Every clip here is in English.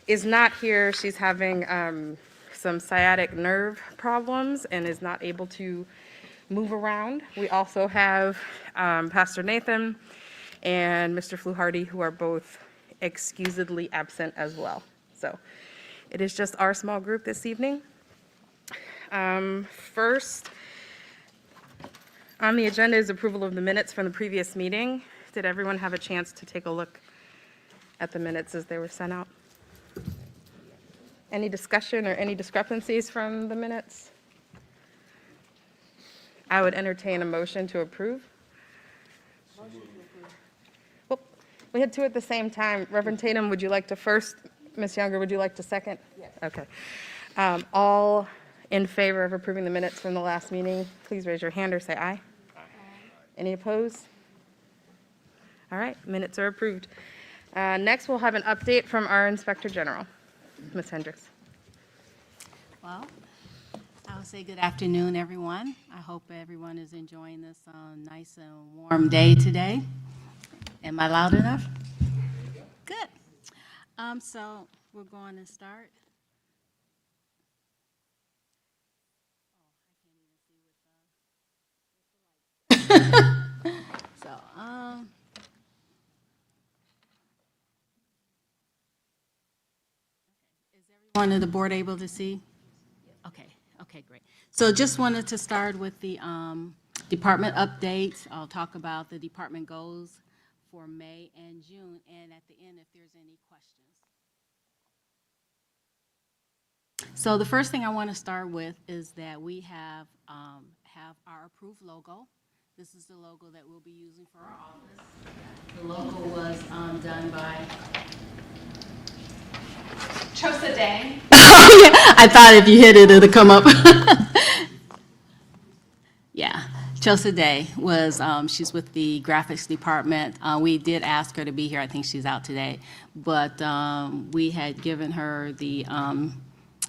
is not here. She's having some sciatic nerve problems and is not able to move around. We also have Pastor Nathan and Mr. Fluharty, who are both excusedly absent as well. So it is just our small group this evening. First on the agenda is approval of the minutes from the previous meeting. Did everyone have a chance to take a look at the minutes as they were sent out? Any discussion or any discrepancies from the minutes? I would entertain a motion to approve. Well, we had two at the same time. Reverend Tatum, would you like to first? Ms. Younger, would you like to second? Yes. Okay. All in favor of approving the minutes from the last meeting, please raise your hand or say aye. Aye. Any opposed? All right, minutes are approved. Next, we'll have an update from our Inspector General, Ms. Hendricks. Well, I'll say good afternoon, everyone. I hope everyone is enjoying this nice and warm day today. Am I loud enough? Good. So we're going to start. So, is everyone on the board able to see? Okay, great. So just wanted to start with the department updates. I'll talk about the department goals for May and June, and at the end, if there's any questions. So the first thing I want to start with is that we have our approved logo. This is the logo that we'll be using for our office. The logo was done by Chosa Day. Oh, yeah. I thought if you hit it, it'll come up. Yeah, Chosa Day was, she's with the graphics department. We did ask her to be here. I think she's out today. But we had given her the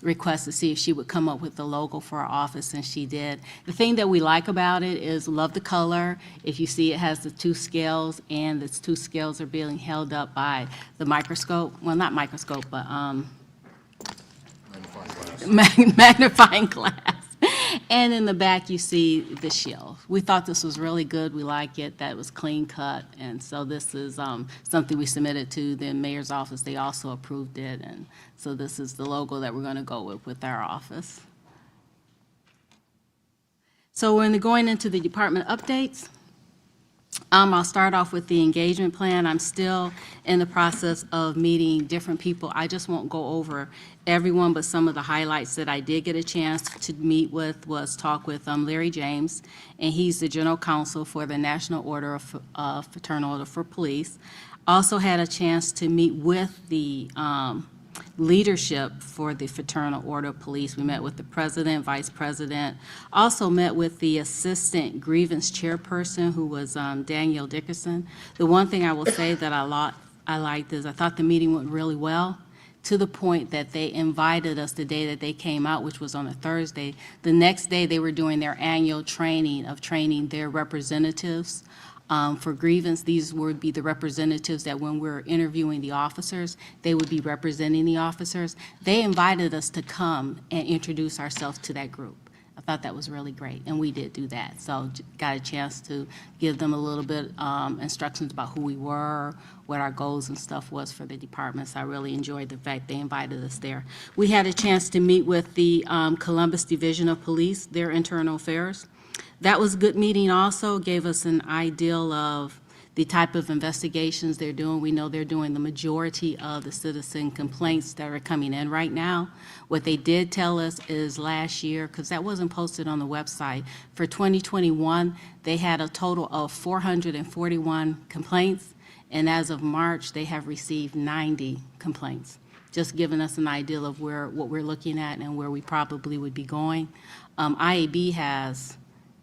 request to see if she would come up with the logo for our office, and she did. The thing that we like about it is love the color. If you see, it has the two scales, and the two scales are being held up by the microscope. Well, not microscope, but magnifying glass. And in the back, you see the shield. We thought this was really good. We like it. That was clean cut. And so this is something we submitted to the mayor's office. They also approved it. And so this is the logo that we're going to go with our office. So we're going into the department updates. I'll start off with the engagement plan. I'm still in the process of meeting different people. I just won't go over everyone, but some of the highlights that I did get a chance to meet with was talk with Larry James, and he's the general counsel for the National Order of Fraternal Order for Police. Also had a chance to meet with the leadership for the Fraternal Order of Police. We met with the president, vice president, also met with the assistant grievance chairperson, who was Danielle Dickerson. The one thing I will say that I liked is I thought the meeting went really well, to the point that they invited us the day that they came out, which was on a Thursday. The next day, they were doing their annual training their representatives. For grievance, these would be the representatives that when we're interviewing the officers, they would be representing the officers. They invited us to come and introduce ourselves to that group. I thought that was really great, and we did do that. So got a chance to give them a little bit instructions about who we were, what our goals and stuff was for the department. So I really enjoyed the fact they invited us there. We had a chance to meet with the Columbus Division of Police, their internal affairs. That was a good meeting also, gave us an idea of the type of investigations they're doing. We know they're doing the majority of the citizen complaints that are coming in right now. What they did tell us is last year, because that wasn't posted on the website, for 2021, they had a total of 441 complaints, and as of March, they have received 90 complaints. Just giving us an idea of what we're looking at and where we probably would be going. IAB has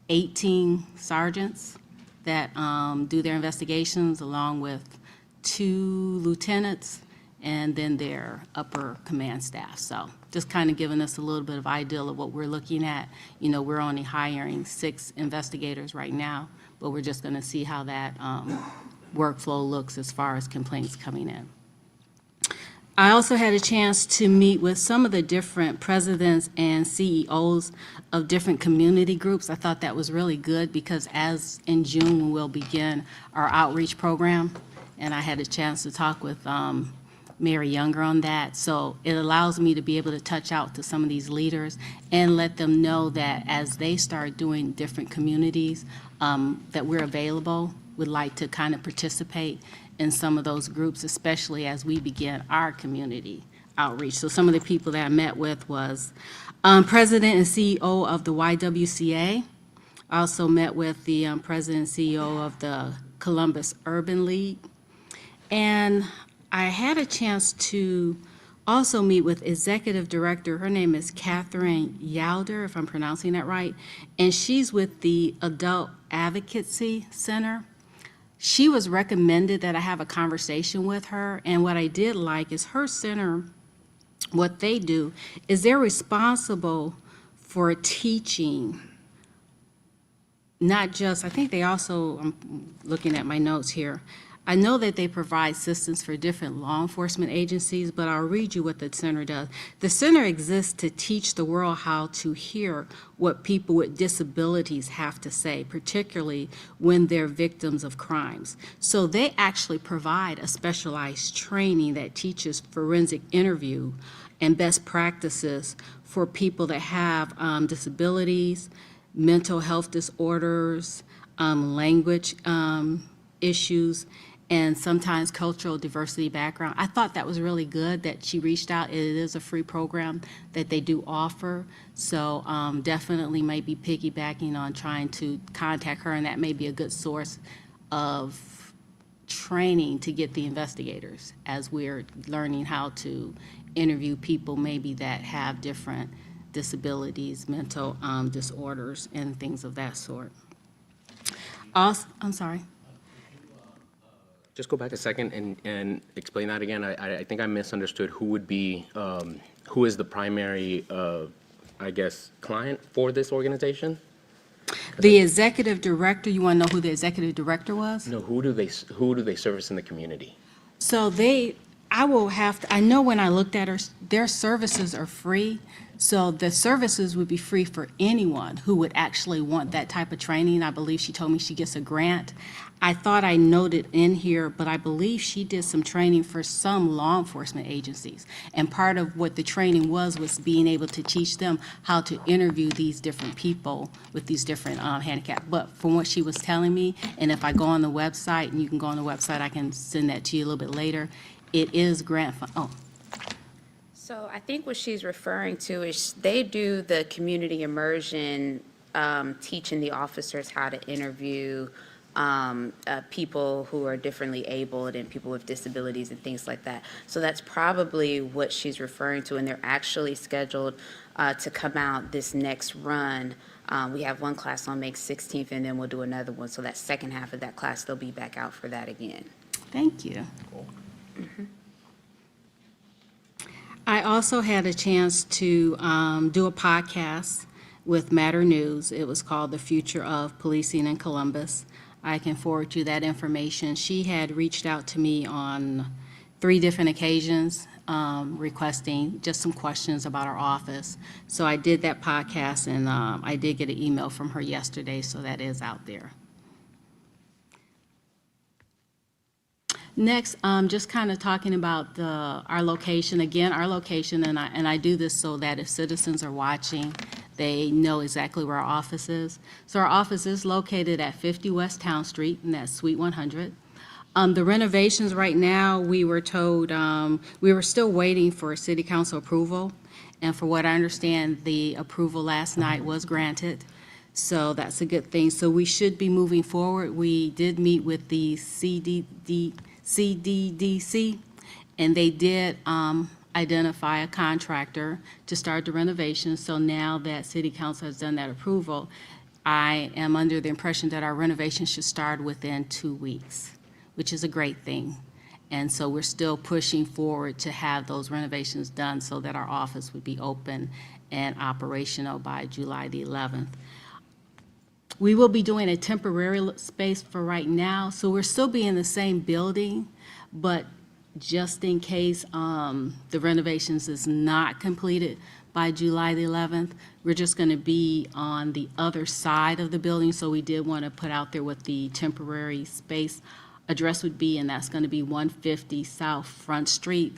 18 sergeants that do their investigations, along with 2 lieutenants, and then their upper command staff. So just kind of giving us a little bit of idea of what we're looking at. You know, we're only hiring 6 investigators right now, but we're just going to see how that workflow looks as far as complaints coming in. I also had a chance to meet with some of the different presidents and CEOs of different community groups. I thought that was really good because as in June, we'll begin our outreach program, and I had a chance to talk with Mary Younger on that. So it allows me to be able to touch out to some of these leaders and let them know that as they start doing different communities, that we're available, would like to kind of participate in some of those groups, especially as we begin our community outreach. So some of the people that I met with was President and CEO of the YWCA. I also met with the President and CEO of the Columbus Urban League. And I had a chance to also meet with Executive Director, her name is Catherine Yalder, if I'm pronouncing that right, and she's with the Adult Advocacy Center. She was recommended that I have a conversation with her, and what I did like is her center, what they do is they're responsible for teaching, not just, I think they also, I'm looking at my notes here, I know that they provide assistance for different law enforcement agencies, but I'll read you what the center does. The center exists to teach the world how to hear what people with disabilities have to say, particularly when they're victims of crimes. So they actually provide a specialized training that teaches forensic interview and best practices for people that have disabilities, mental health disorders, language issues, and sometimes cultural diversity background. I thought that was really good that she reached out. It is a free program that they do offer, so definitely might be piggybacking on trying to contact her, and that may be a good source of training to get the investigators as we're learning how to interview people maybe that have different disabilities, mental disorders, and things of that sort. Also, I'm sorry. Just go back a second and explain that again. I think I misunderstood who would be, who is the primary, I guess, client for this organization? The executive director, you want to know who the executive director was? No, who do they service in the community? So I will have to, I know when I looked at her, their services are free. So the services would be free for anyone who would actually want that type of training. I believe she told me she gets a grant. I thought I noted in here, but I believe she did some training for some law enforcement agencies. And part of what the training was being able to teach them how to interview these different people with these different handicaps. But from what she was telling me, and if I go on the website, and you can go on the website, I can send that to you a little bit later, it is grant fund. Oh, So I think what she's referring to is they do the community immersion, teaching the officers how to interview people who are differently abled and people with disabilities and things like that. So that's probably what she's referring to, and they're actually scheduled to come out this next run. We have one class on May 16th, and then we'll do another one. So that second half of that class, they'll be back out for that again. thank you. Cool. I also had a chance to do a podcast with Matter News. It was called The Future of Policing in Columbus. I can forward you that information. She had reached out to me on 3 different occasions requesting just some questions about our office. So I did that podcast, and I did get an email from her yesterday, so that is out there. Next, just kind of talking about our location. Again, our location, and I do this so that if citizens are watching, they know exactly where our office is. So our office is located at 50 West Town Street, and that's Suite 100. The renovations right now, we were told, we were still waiting for city council approval. And for what I understand, the approval last night was granted. So that's a good thing. So we should be moving forward. We did meet with the CDDC, and they did identify a contractor to start the renovation. So now that City Council has done that approval, I am under the impression that our renovation should start within 2 weeks, which is a great thing. And so we're still pushing forward to have those renovations done so that our office would be open and operational by July the 11th. We will be doing a temporary space for right now, so we'll still be in the same building, but just in case the renovations is not completed by July the 11th. We're just going to be on the other side of the building, so we did want to put out there what the temporary space address would be, and that's going to be 150 South Front Street.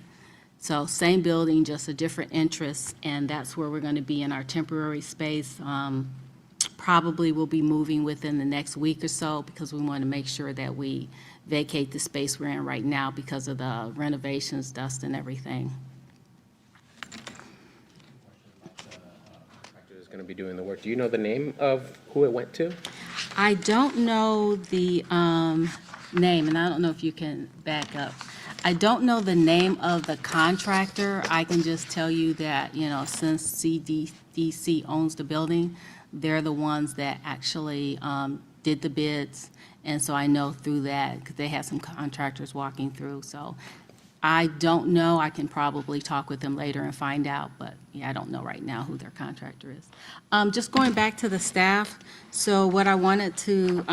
So same building, just a different entrance, and that's where we're going to be in our temporary space. Probably will be moving within the next week or so because we want to make sure that we vacate the space we're in right now because of the renovations, dust, and everything. Contractor is going to be doing the work. Do you know the name of who it went to? I don't know the name, and I don't know if you can back up. I don't know the name of the contractor. I can just tell you that, since CDDC owns the building, they're the ones that actually did the bids. And so I know through that, because they had some contractors walking through. So I don't know. I can probably talk with them later and find out. But yeah, I don't know right now who their contractor is. Just going back to the staff. So what I wanted to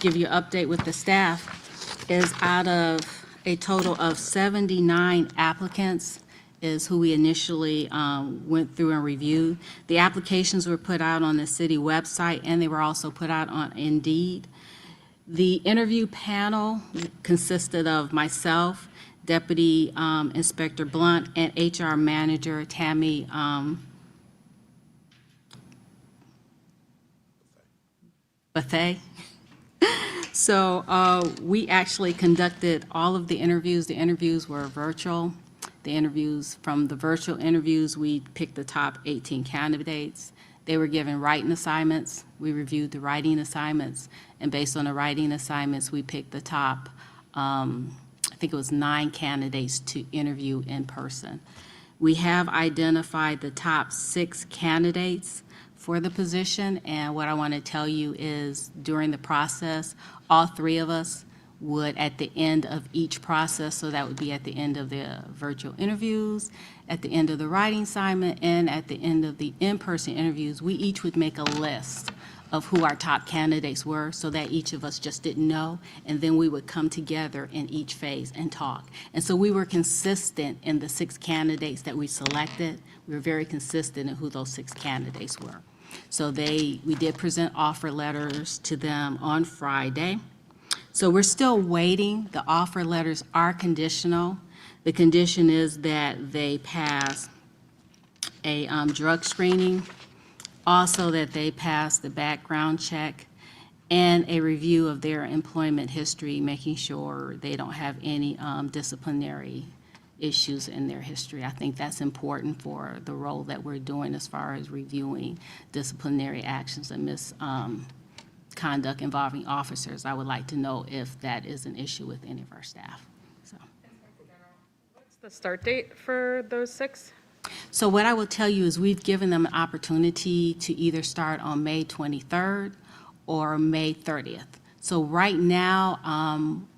give you an update with the staff is out of a total of 79 applicants is who we initially went through and reviewed. The applications were put out on the city website, and they were also put out on Indeed. The interview panel consisted of myself, Deputy Inspector Blunt, and HR Manager Tammy Bethay. So we actually conducted all of the interviews. The interviews were virtual. From the virtual interviews, we picked the top 18 candidates. They were given writing assignments. We reviewed the writing assignments, and based on the writing assignments, we picked the top, I think it was 9 candidates to interview in person. We have identified the top 6 candidates for the position, and what I want to tell you is during the process, all 3 of us would, at the end of each process, so that would be at the end of the virtual interviews, at the end of the writing assignment, and at the end of the in-person interviews, we each would make a list of who our top candidates were so that each of us just didn't know, and then we would come together in each phase and talk. And so we were consistent in the 6 candidates that we selected. We were very consistent in who those 6 candidates were. So we did present offer letters to them on Friday. So we're still waiting. The offer letters are conditional. The condition is that they pass a drug screening, also that they pass the background check, and a review of their employment history, making sure they don't have any disciplinary issues in their history. I think that's important for the role that we're doing as far as reviewing disciplinary actions and misconduct involving officers. I would like to know if that is an issue with any of our staff. What's the start date for those 6? So what I will tell you is we've given them an opportunity to either start on May 23rd or May 30th. So right now,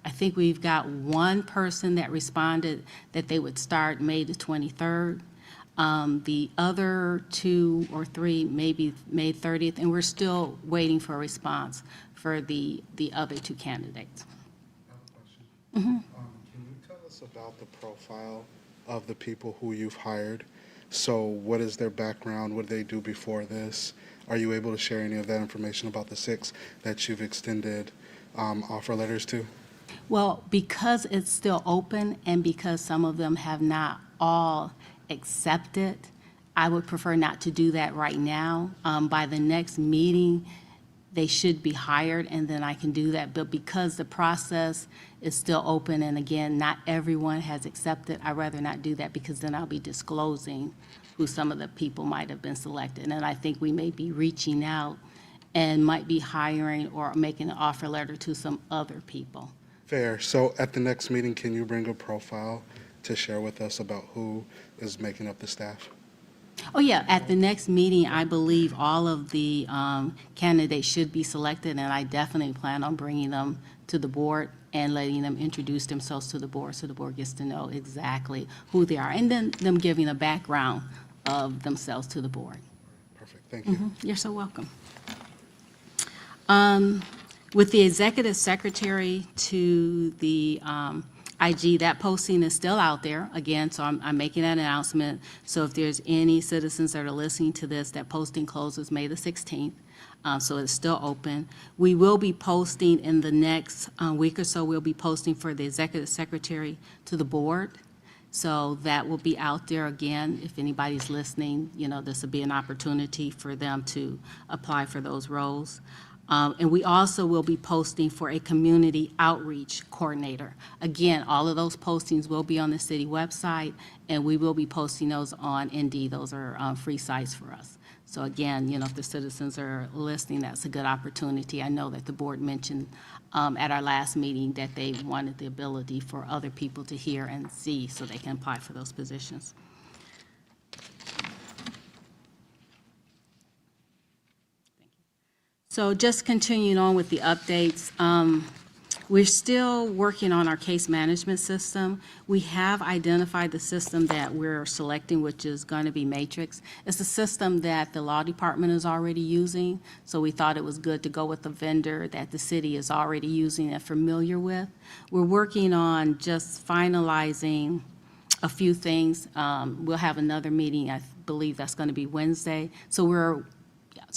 I think we've got 1 person that responded that they would start May the 23rd. The other 2 or 3 maybe May 30th, and we're still waiting for a response for the other 2 candidates. I have a question. Can you tell us about the profile of the people who you've hired? So what is their background? What did they do before this? Are you able to share any of that information about the 6 that you've extended offer letters to? Well, because it's still open and because some of them have not all accepted, I would prefer not to do that right now. By the next meeting, they should be hired, and then I can do that. But because the process is still open, and again, not everyone has accepted, I'd rather not do that because then I'll be disclosing who some of the people might have been selected. And I think we may be reaching out and might be hiring or making an offer letter to some other people. Fair. So at the next meeting, can you bring a profile to share with us about who is making up the staff? Oh, yeah, at the next meeting, I believe all of the candidates should be selected, and I definitely plan on bringing them to the board and letting them introduce themselves to the board so the board gets to know exactly who they are, and then them giving a background of themselves to the board. Perfect. Thank you. You're so welcome. With the executive secretary to the IG, that posting is still out there, again, so I'm making that announcement. So if there's any citizens that are listening to this, that posting closes May the 16th, so it's still open. We will be posting in the next week or so, we'll be posting for the executive secretary to the board. So that will be out there again. If anybody's listening, you know, this will be an opportunity for them to apply for those roles. And we also will be posting for a community outreach coordinator. Again, all of those postings will be on the city website, and we will be posting those on Indeed. Those are free sites for us. So again, you know, if the citizens are listening, that's a good opportunity. I know that the board mentioned at our last meeting that they wanted the ability for other people to hear and see so they can apply for those positions. So just continuing on with the updates, we're still working on our case management system. We have identified the system that we're selecting, which is going to be Matrix. It's a system that the law department is already using, so we thought it was good to go with a vendor that the city is already using and familiar with. We're working on just finalizing a few things. We'll have another meeting, I believe that's going to be Wednesday. So we're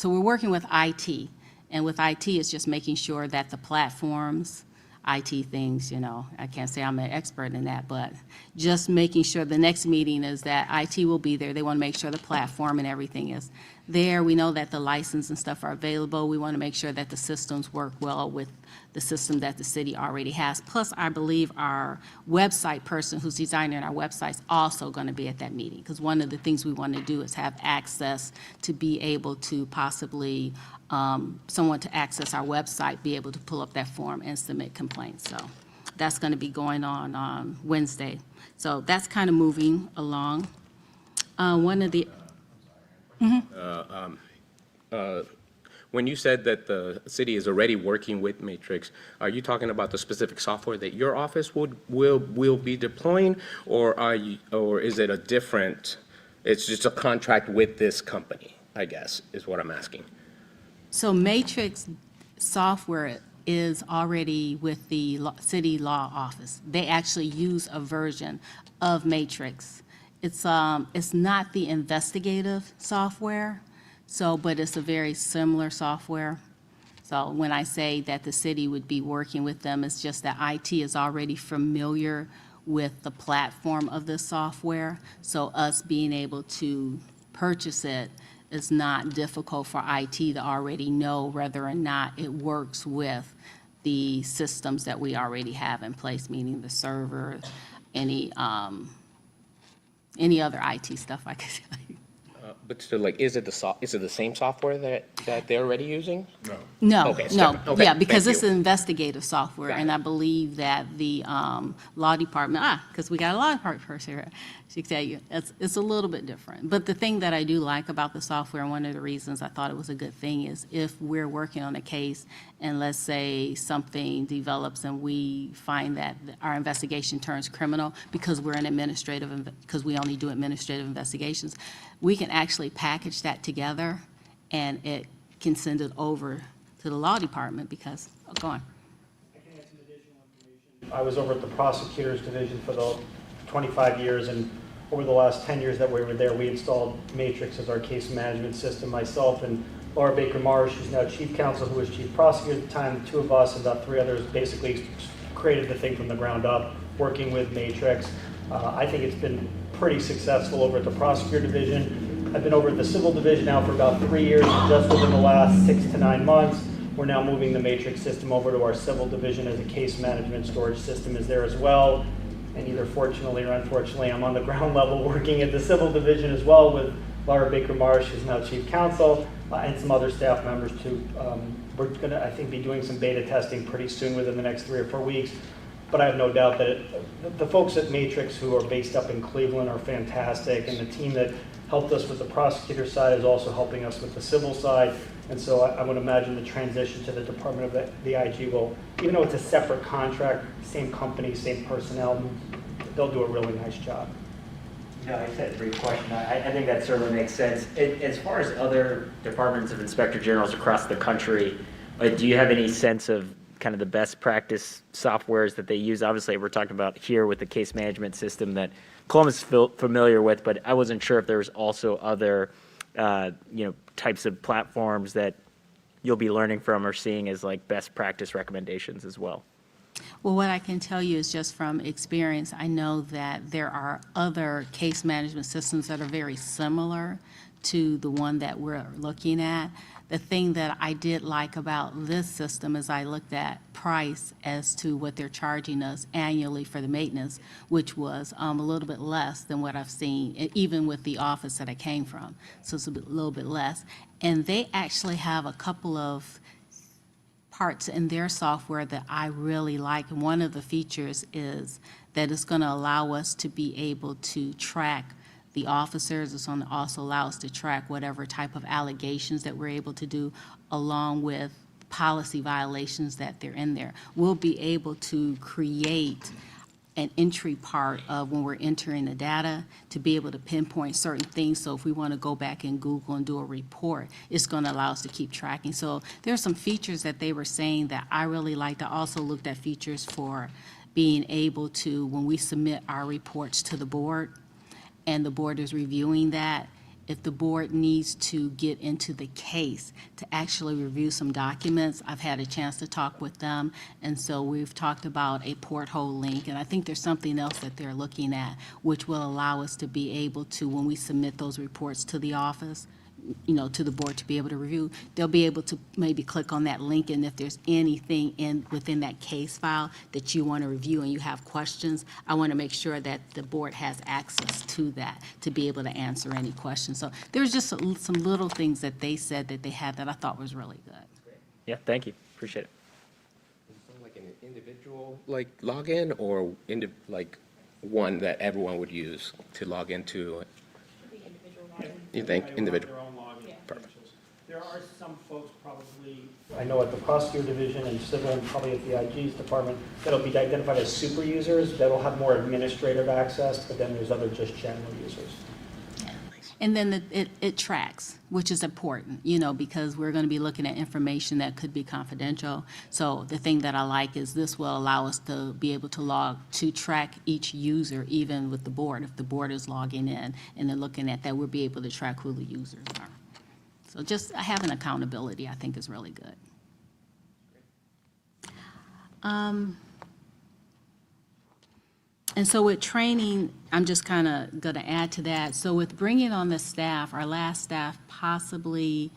working with IT. And with IT, it's just making sure that the platforms, IT things, you know, I can't say I'm an expert in that, but just making sure the next meeting is that IT will be there. They want to make sure the platform and everything is there. We know that the license and stuff are available. We want to make sure that the systems work well with the system that the city already has. Plus, I believe our website person who's designing our website is also going to be at that meeting, because one of the things we want to do is have access to be able to possibly someone to access our website, be able to pull up that form and submit complaints. So that's going to be going on Wednesday. So that's kind of moving along. One of the, When you said that the city is already working with Matrix, are you talking about the specific software that your office will be deploying, or is it a different, it's just a contract with this company, I guess, is what I'm asking. so Matrix software is already with the city law office. They actually use a version of Matrix. It's not the investigative software, but it's a very similar software. So when I say that the city would be working with them, it's just that IT is already familiar with the platform of this software. So us being able to purchase it is not difficult for IT to already know whether or not it works with the systems that we already have in place, meaning the server, any other IT stuff I could tell you. But still, like, is it the same software that they're already using? No, Okay, it's no, different. Okay, yeah, because thank it's you. investigative software, Got and it. I believe that the law department, because we got a law department person here, she can tell you, it's a little bit different. But the thing that I do like about the software, and one of the reasons I thought it was a good thing, is if we're working on a case, and let's say something develops and we find that our investigation turns criminal because we're because we only do administrative investigations, we can actually package that together, and it can send it over to the law department because, go on. I can add some additional information. I was over at the prosecutor's division for the 25 years, and over the last 10 years that we were there, we installed Matrix as our case management system. Myself and Laura Baker Marsh, who's now chief counsel, who was chief prosecutor at the time, the two of us and about 3 others basically created the thing from the ground up, working with Matrix. I think it's been pretty successful over at the prosecutor division. I've been over at the civil division now for about 3 years, and just within the last 6 to 9 months, we're now moving the Matrix system over to our civil division as a case management storage system is there as well. And either fortunately or unfortunately, I'm on the ground level working at the civil division as well with Laura Baker Marsh, who's now chief counsel, and some other staff members too. We're going to, I think, be doing some beta testing pretty soon within the next 3 or 4 weeks. But I have no doubt that the folks at Matrix who are based up in Cleveland are fantastic, and the team that helped us with the prosecutor side is also helping us with the civil side. And so I would imagine the transition to the Department of the IG will, even though it's a separate contract, same company, same personnel, they'll do a really nice job. No, I said a brief question. I think that certainly makes sense. As far as other departments of inspector generals across the country, do you have any sense of kind of the best practice softwares that they use. Obviously, we're talking about here with the case management system that Columbus is familiar with, but I wasn't sure if there's also other, types of platforms that you'll be learning from or seeing as like best practice recommendations as well. Well, what I can tell you is just from experience, I know that there are other case management systems that are very similar to the one that we're looking at. The thing that I did like about this system is I looked at price as to what they're charging us annually for the maintenance, which was a little bit less than what I've seen, even with the office that I came from. So it's little bit less. And they actually have a couple of parts in their software that I really like. And one of the features is that it's going to allow us to be able to track the officers. It's going to also allow us to track whatever type of allegations that we're able to do, along with policy violations that they're in there. We'll be able to create an entry part of when we're entering the data to be able to pinpoint certain things. So if we want to go back in Google and do a report, it's going to allow us to keep tracking. So there are some features that they were saying that I really liked. I also looked at features for being able to, when we submit our reports to the board and the board is reviewing that, if the board needs to get into the case to actually review some documents, I've had a chance to talk with them, and so we've talked about a porthole link, and I think there's something else that they're looking at, which will allow us to be able to, when we submit those reports to the office, to the board to be able to review, they'll be able to maybe click on that link, and if there's anything within that case file that you want to review and you have questions, I want to make sure that the board has access to that to be able to answer any questions. So there's just some little things that they said that they had that I thought was really good. Yeah, thank you. Appreciate it. Like an individual, like login, or like one that everyone would use to log into? You think individual? Their own login Perfect. credentials. There are some folks probably, I know at the prosecutor division and civil, and probably at the IG's department, that'll be identified as super users, that'll have more administrative access, but then there's other just general users. And then it tracks, which is important, because we're going to be looking at information that could be confidential. So the thing that I like is this will allow us to be able to track each user, even with the board. If the board is logging in and they're looking at that, we'll be able to track who the users are. So just having accountability, I think, is really good. And so with training, I'm just kind of going to add to that. So with bringing on the staff, our last staff possibly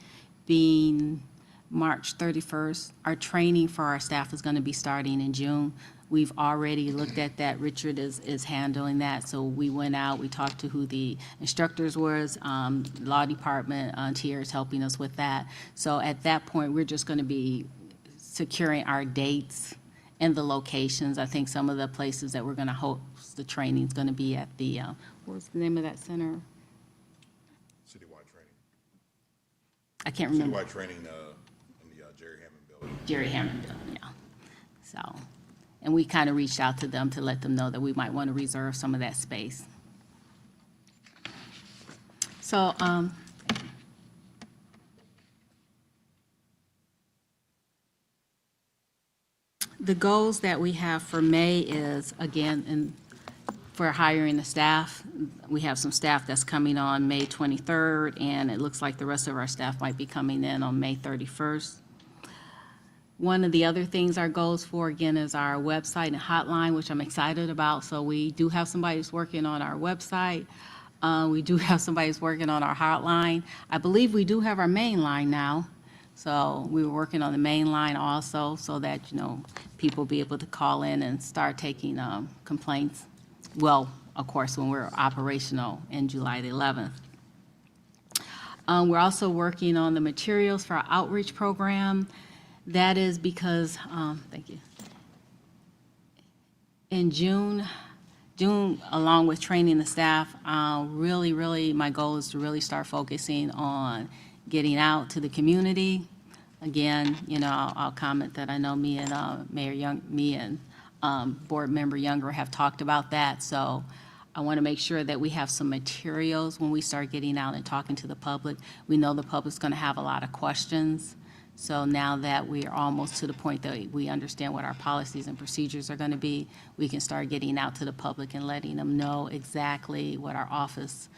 being March 31st, our training for our staff is going to be starting in June. We've already looked at that. Richard is handling that. So we went out, we talked to who the instructors was, law department, TR is helping us with that. So at that point, we're just going to be securing our dates and the locations. I think some of the places that we're going to host the training is going to be at the, what's the name of that center? Citywide training. I can't remember. Citywide training in the Jerry Hammond building. Jerry Hammond building, yeah. So, and we kind of reached out to them to let them know that we might want to reserve some of that space. So, the goals that we have for May is, again, for hiring the staff, we have some staff that's coming on May 23rd, and it looks like the rest of our staff might be coming in on May 31st. One of the other things our goals for, again, is our website and hotline, which I'm excited about. So we do have somebody who's working on our website. We do have somebody who's working on our hotline. I believe we do have our main line now. So we were working on the main line also, so that, people be able to call in and start taking complaints. Well, of course, when we're operational in July the 11th. We're also working on the materials for our outreach program. That is because, thank you. In June, along with training the staff, really, my goal is to really start focusing on getting out to the community. Again, I'll comment that I know me and Board Member Younger have talked about that. So I want to make sure that we have some materials when we start getting out and talking to the public. We know the public's going to have a lot of questions. So now that we are almost to the point that we understand what our policies and procedures are going to be, we can start getting out to the public and letting them know exactly what our office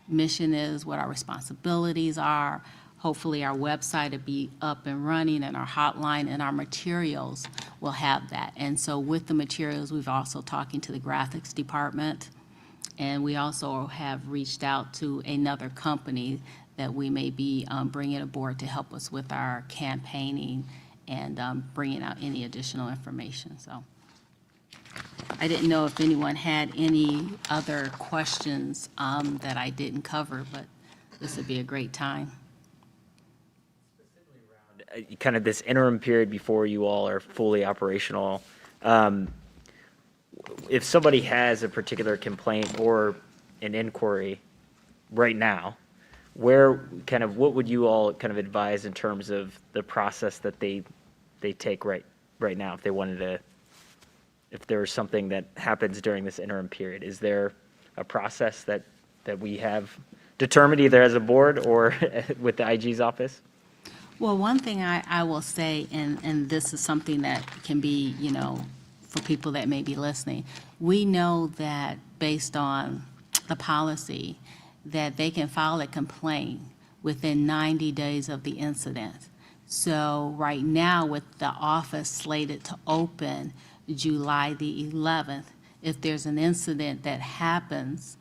mission is, what our responsibilities are. Hopefully, our website will be up and running, and our hotline and our materials will have that. And so with the materials, we've also talking to the graphics department, and we also have reached out to another company that we may be bringing aboard to help us with our campaigning and bringing out any additional information. So I didn't know if anyone had any other questions that I didn't cover, but this would be a great time. Kind of this interim period before you all are fully operational, if somebody has a particular complaint or an inquiry right now, what would you all kind of advise in terms of the process that they take right now if they wanted to, if there was something that happens during this interim period? Is there a process that we have determined either as a board or with the IG's office? Well, one thing I will say, and this is something that can be, for people that may be listening, we know that based on the policy, that they can file a complaint within 90 days of the incident. So right now, with the office slated to open July the 11th, if there's an incident that happens,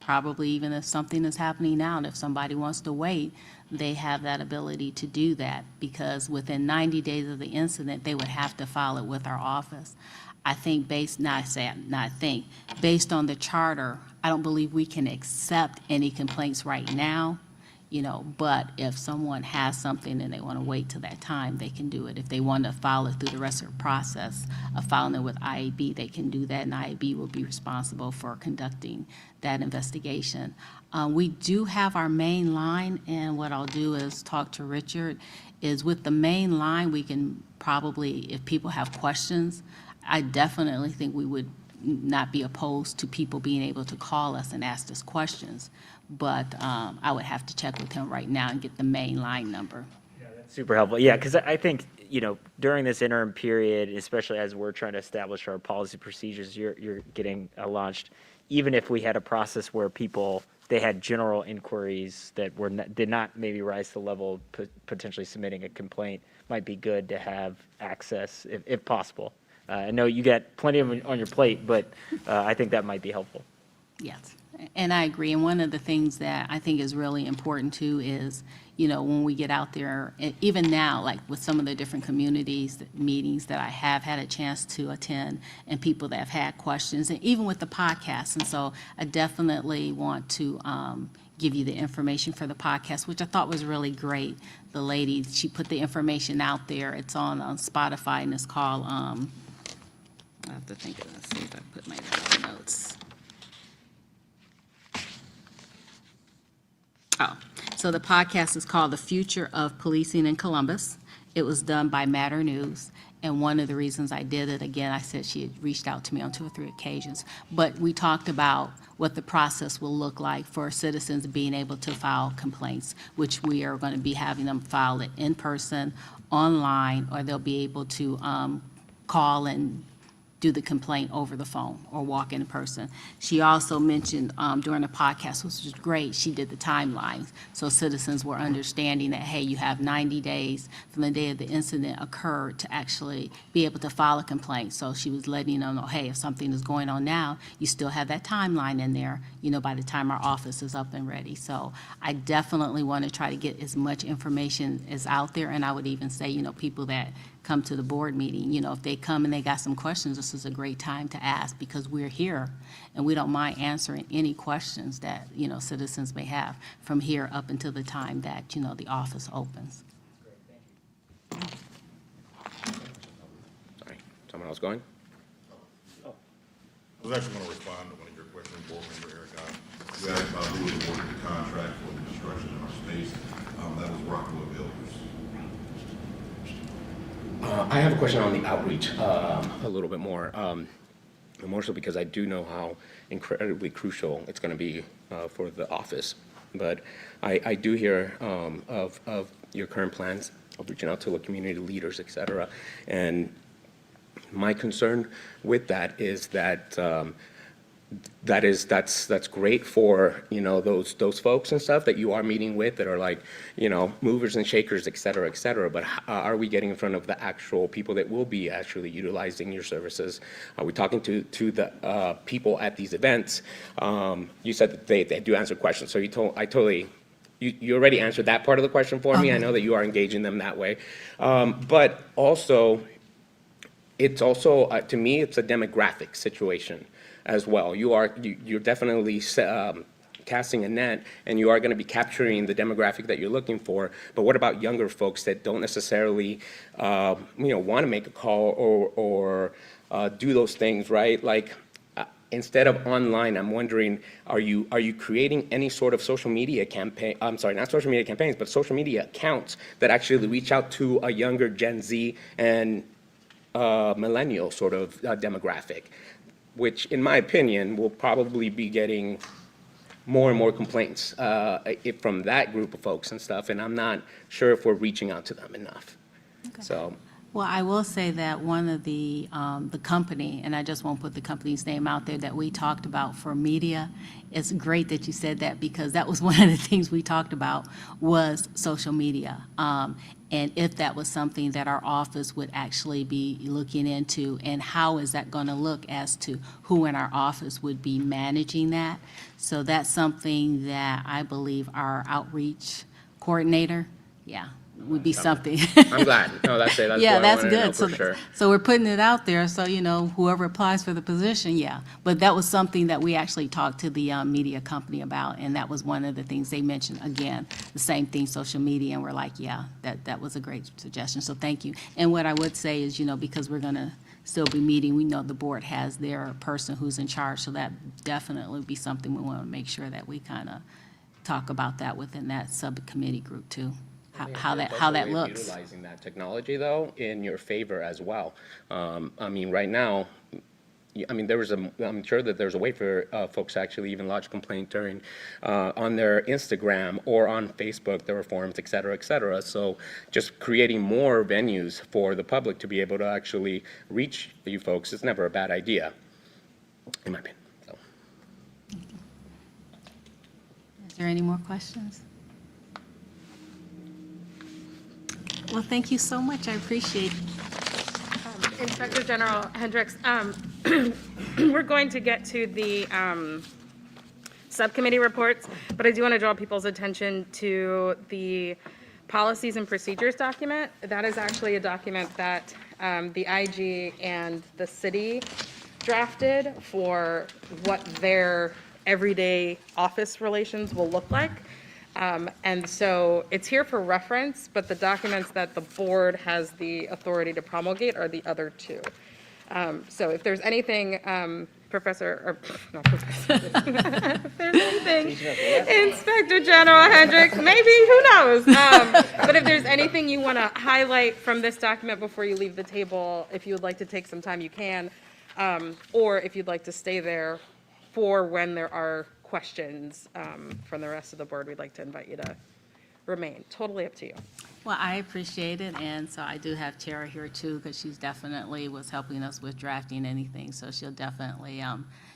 probably even if something is happening now, and if somebody wants to wait, they have that ability to do that, because within 90 days of the incident, they would have to file it with our office. I think based on the charter, I don't believe we can accept any complaints right now, but if someone has something and they want to wait till that time, they can do it. If they want to file it through the rest of the process of filing it with IAB, they can do that, and IAB will be responsible for conducting that investigation. We do have our main line, and what I'll do is talk to Richard, is with the main line, we can probably, if people have questions, I definitely think we would not be opposed to people being able to call us and ask us questions. But I would have to check with him right now and get the main line number. Super helpful. Yeah, because I think, during this interim period, especially as we're trying to establish our policy procedures, you're getting launched. Even if we had a process where they had general inquiries that did not maybe rise to the level of potentially submitting a complaint, might be good to have access if possible. I know you got plenty on your plate, but I think that might be helpful. Yes, and I agree. And one of the things that I think is really important too is, when we get out there, and even now, like with some of the different communities meetings that I have had a chance to attend, and people that have had questions, and even with the podcast. And so I definitely want to give you the information for the podcast, which I thought was really great. The lady, she put the information out there. It's on Spotify, and it's called, I have to think of this, see if I put my notes. Oh, so the podcast is called The Future of Policing in Columbus. It was done by Matter News, and one of the reasons I did it, again, I said she had reached out to me on 2 or 3 occasions, but we talked about what the process will look like for citizens being able to file complaints, which we are going to be having them file it in person, online, or they'll be able to call and do the complaint over the phone or walk in person. She also mentioned during the podcast, which was great, she did the timelines. So citizens were understanding that, hey, you have 90 days from the day of the incident occurred to actually be able to file a complaint. So she was letting them know, hey, if something is going on now, you still have that timeline in there, by the time our office is up and ready. So I definitely want to try to get as much information as out there. And I would even say, people that come to the board meeting, if they come and they got some questions, this is a great time to ask, because we're here and we don't mind answering any questions that, citizens may have from here up until the time that, the office opens. Sorry, someone else going? I was actually going to respond to one of your questions, Board Member Eric. You asked about who was awarded the contract for the construction of our space. That was Rockwood Builders. I have a question on the outreach, a little bit more so because I do know how incredibly crucial it's going to be for the office. But I do hear of your current plans of reaching out to the community leaders, et cetera. And my concern with that is that that's great for, you know, those folks and stuff that you are meeting with that are like, you know, movers and shakers, et cetera, et cetera. But are we getting in front of the actual people that will be actually utilizing your services? Are we talking to the people at these events? You said that they do answer questions, so you already answered that part of the question for me. I know that you are engaging them that way. But also, it's also, to me, it's a demographic situation as well. You're definitely casting a net, and you are going to be capturing the demographic that you're looking for. But what about younger folks that don't necessarily, want to make a call or do those things, right? Like, instead of online, I'm wondering, are you creating any sort of social media campaign? I'm sorry, not social media campaigns, but social media accounts that actually reach out to a younger Gen Z and millennial sort of demographic, which in my opinion will probably be getting more and more complaints from that group of folks and stuff, and I'm not sure if we're reaching out to them enough. So. Well, I will say that one of the company, and I just won't put the company's name out there, that we talked about for media, it's great that you said that, because that was one of the things we talked about was social media. And if that was something that our office would actually be looking into, and how is that going to look as to who in our office would be managing that. So that's something that I believe our outreach coordinator, would be something. I'm glad. No, that's it. That's Yeah, what I that's wanted to know good. for So, sure. so we're putting it out there, so, whoever applies for the position, But that was something that we actually talked to the media company about, and that was one of the things they mentioned. Again, the same thing, social media, and we're like, that was a great suggestion, so thank you. And what I would say is, because we're going to still be meeting, we know the board has their person who's in charge, so that definitely would be something we want to make sure that we kind of talk about that within that subcommittee group, too. How that looks. Utilizing that technology, though, in your favor as well. Right now, I'm sure that there's a way for folks to actually even lodge a complaint during, on their Instagram or on Facebook. There are forums, et cetera, et cetera. So just creating more venues for the public to be able to actually reach you folks is never a bad idea, in my opinion. So. Is there any more questions? Well, thank you so much. I appreciate it. Inspector General Hendricks, we're going to get to the subcommittee reports, but I do want to draw people's attention to the policies and procedures document. That is actually a document that the IG and the city drafted for what their everyday office relations will look like. And so it's here for reference, but the documents that the board has the authority to promulgate are the other two. So if there's anything, Inspector General Hendricks, maybe, who knows? But if there's anything you want to highlight from this document before you leave the table, if you would like to take some time, you can. Or if you'd like to stay there for when there are questions from the rest of the board, we'd like to invite you to remain. Totally up to you. Well, I appreciate it, and so I do have Tara here too, because she's definitely was helping us with drafting anything, so she'll definitely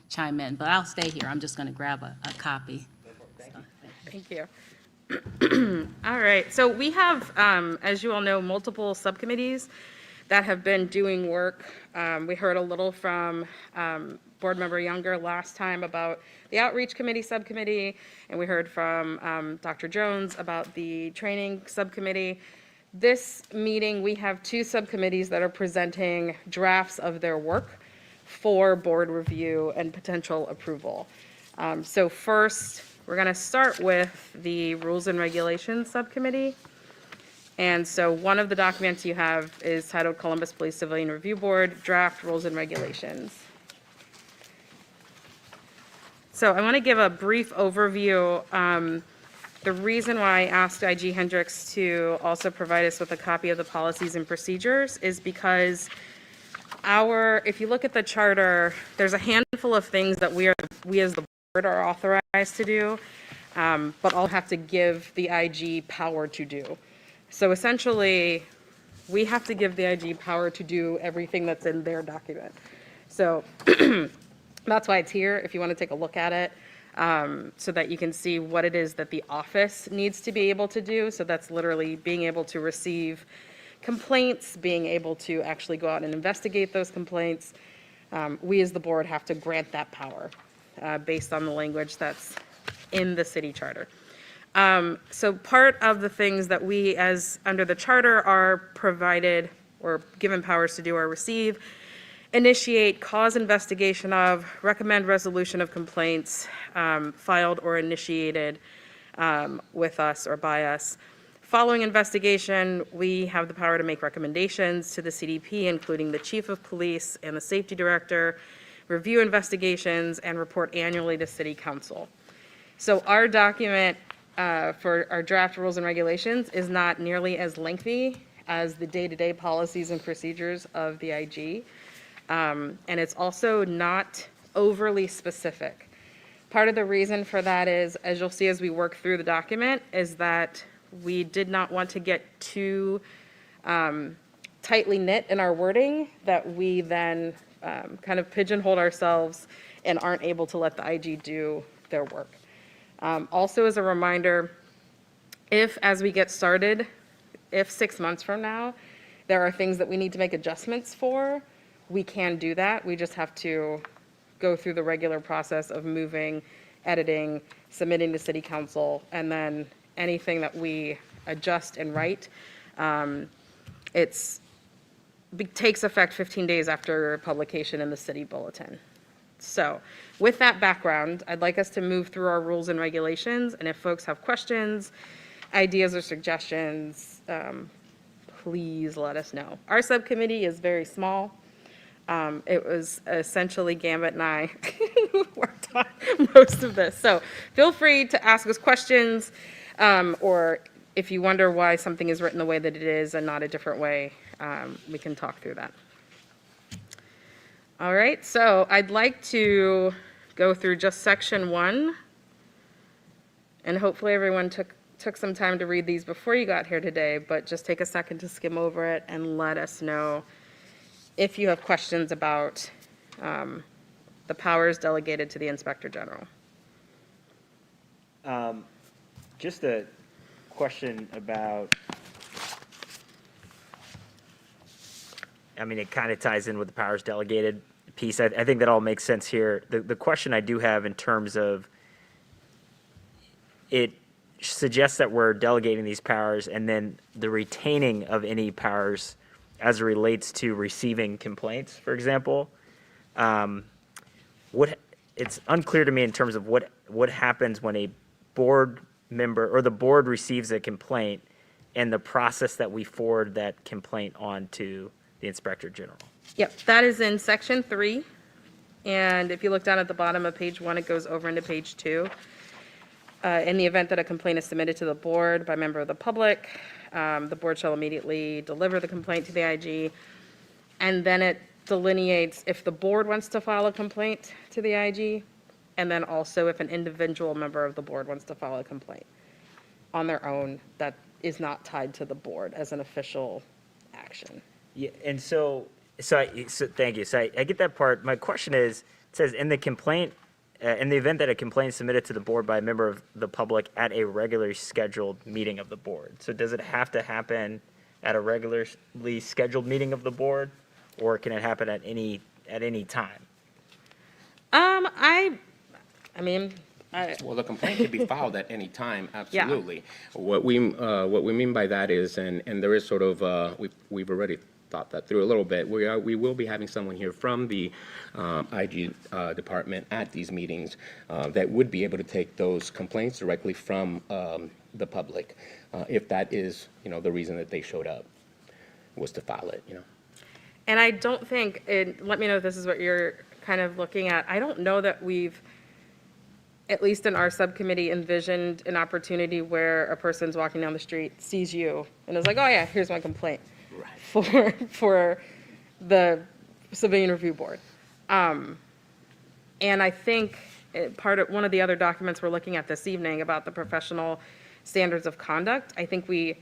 chime in. But I'll stay here. I'm just going to grab a copy. Thank you. All right, so we have, as you all know, multiple subcommittees that have been doing work. We heard a little from Board Member Younger last time about the Outreach Committee Subcommittee, and we heard from Dr. Jones about the Training Subcommittee. This meeting, we have two subcommittees that are presenting drafts of their work for board review and potential approval. So first, we're going to start with the Rules and Regulations Subcommittee. And so one of the documents you have is titled Columbus Police Civilian Review Board, Draft Rules and Regulations. So I want to give a brief overview. The reason why I asked IG Hendricks to also provide us with a copy of the policies and procedures is because if you look at the charter, there's a handful of things that we as the board are authorized to do, but all have to give the IG power to do. So essentially, we have to give the IG power to do everything that's in their document. So that's why it's here, if you want to take a look at it, so that you can see what it is that the office needs to be able to do. So that's literally being able to receive complaints, being able to actually go out and investigate those complaints. We as the board have to grant that power based on the language that's in the city charter. So part of the things that we, as under the charter, are provided or given powers to do or receive: initiate, cause investigation of, recommend resolution of complaints filed or initiated with us or by us. Following investigation, we have the power to make recommendations to the CDP, including the chief of police and the safety director, review investigations, and report annually to city council. So our document for our draft rules and regulations is not nearly as lengthy as the day-to-day policies and procedures of the IG. And it's also not overly specific. Part of the reason for that is, as you'll see as we work through the document, is that we did not want to get too tightly knit in our wording that we then kind of pigeonhole ourselves and aren't able to let the IG do their work. Also, as a reminder, if, as we get started, if 6 months from now, there are things that we need to make adjustments for, we can do that. We just have to go through the regular process of moving, editing, submitting to city council, and then anything that we adjust and write, takes effect 15 days after publication in the city bulletin. So with that background, I'd like us to move through our rules and regulations, and if folks have questions, ideas, or suggestions, please let us know. Our subcommittee is very small. It was essentially Gambit and I who worked on most of this. So feel free to ask us questions, or if you wonder why something is written the way that it is and not a different way, we can talk through that. All right, so I'd like to go through just section 1, and hopefully everyone took some time to read these before you got here today, but just take a second to skim over it and let us know if you have questions about the powers delegated to the Inspector General. Just a question about, I mean, it kind of ties in with the powers delegated piece. I think that all makes sense here. The question I do have in terms of, it suggests that we're delegating these powers and then the retaining of any powers as it relates to receiving complaints, for example. It's unclear to me in terms of what happens when a board member or the board receives a complaint and the process that we forward that complaint on to the Inspector General. Yep, that is in section 3. And if you look down at the bottom of page 1, it goes over into page 2. In the event that a complaint is submitted to the board by a member of the public, the board shall immediately deliver the complaint to the IG. And then it delineates if the board wants to file a complaint to the IG, and then also if an individual member of the board wants to file a complaint on their own that is not tied to the board as an official action. Yeah, and so thank you. So I get that part. My question is, it says in the complaint, in the event that a complaint is submitted to the board by a member of the public at a regularly scheduled meeting of the board. So does it have to happen at a regularly scheduled meeting of the board, or can it happen at any time? Well, the complaint can be filed at any time, absolutely. What we mean by that is, and there is sort of, we've already thought that through a little bit. We will be having someone here from the IG department at these meetings that would be able to take those complaints directly from the public, if that is, the reason that they showed up was to file it, And I don't think, let me know if this is what you're kind of looking at, I don't know that we've, at least in our subcommittee, envisioned an opportunity where a person's walking down the street, sees you, and is like, oh yeah, here's my complaint. Right. For the Civilian Review Board. And I think one of the other documents we're looking at this evening about the professional standards of conduct, I think we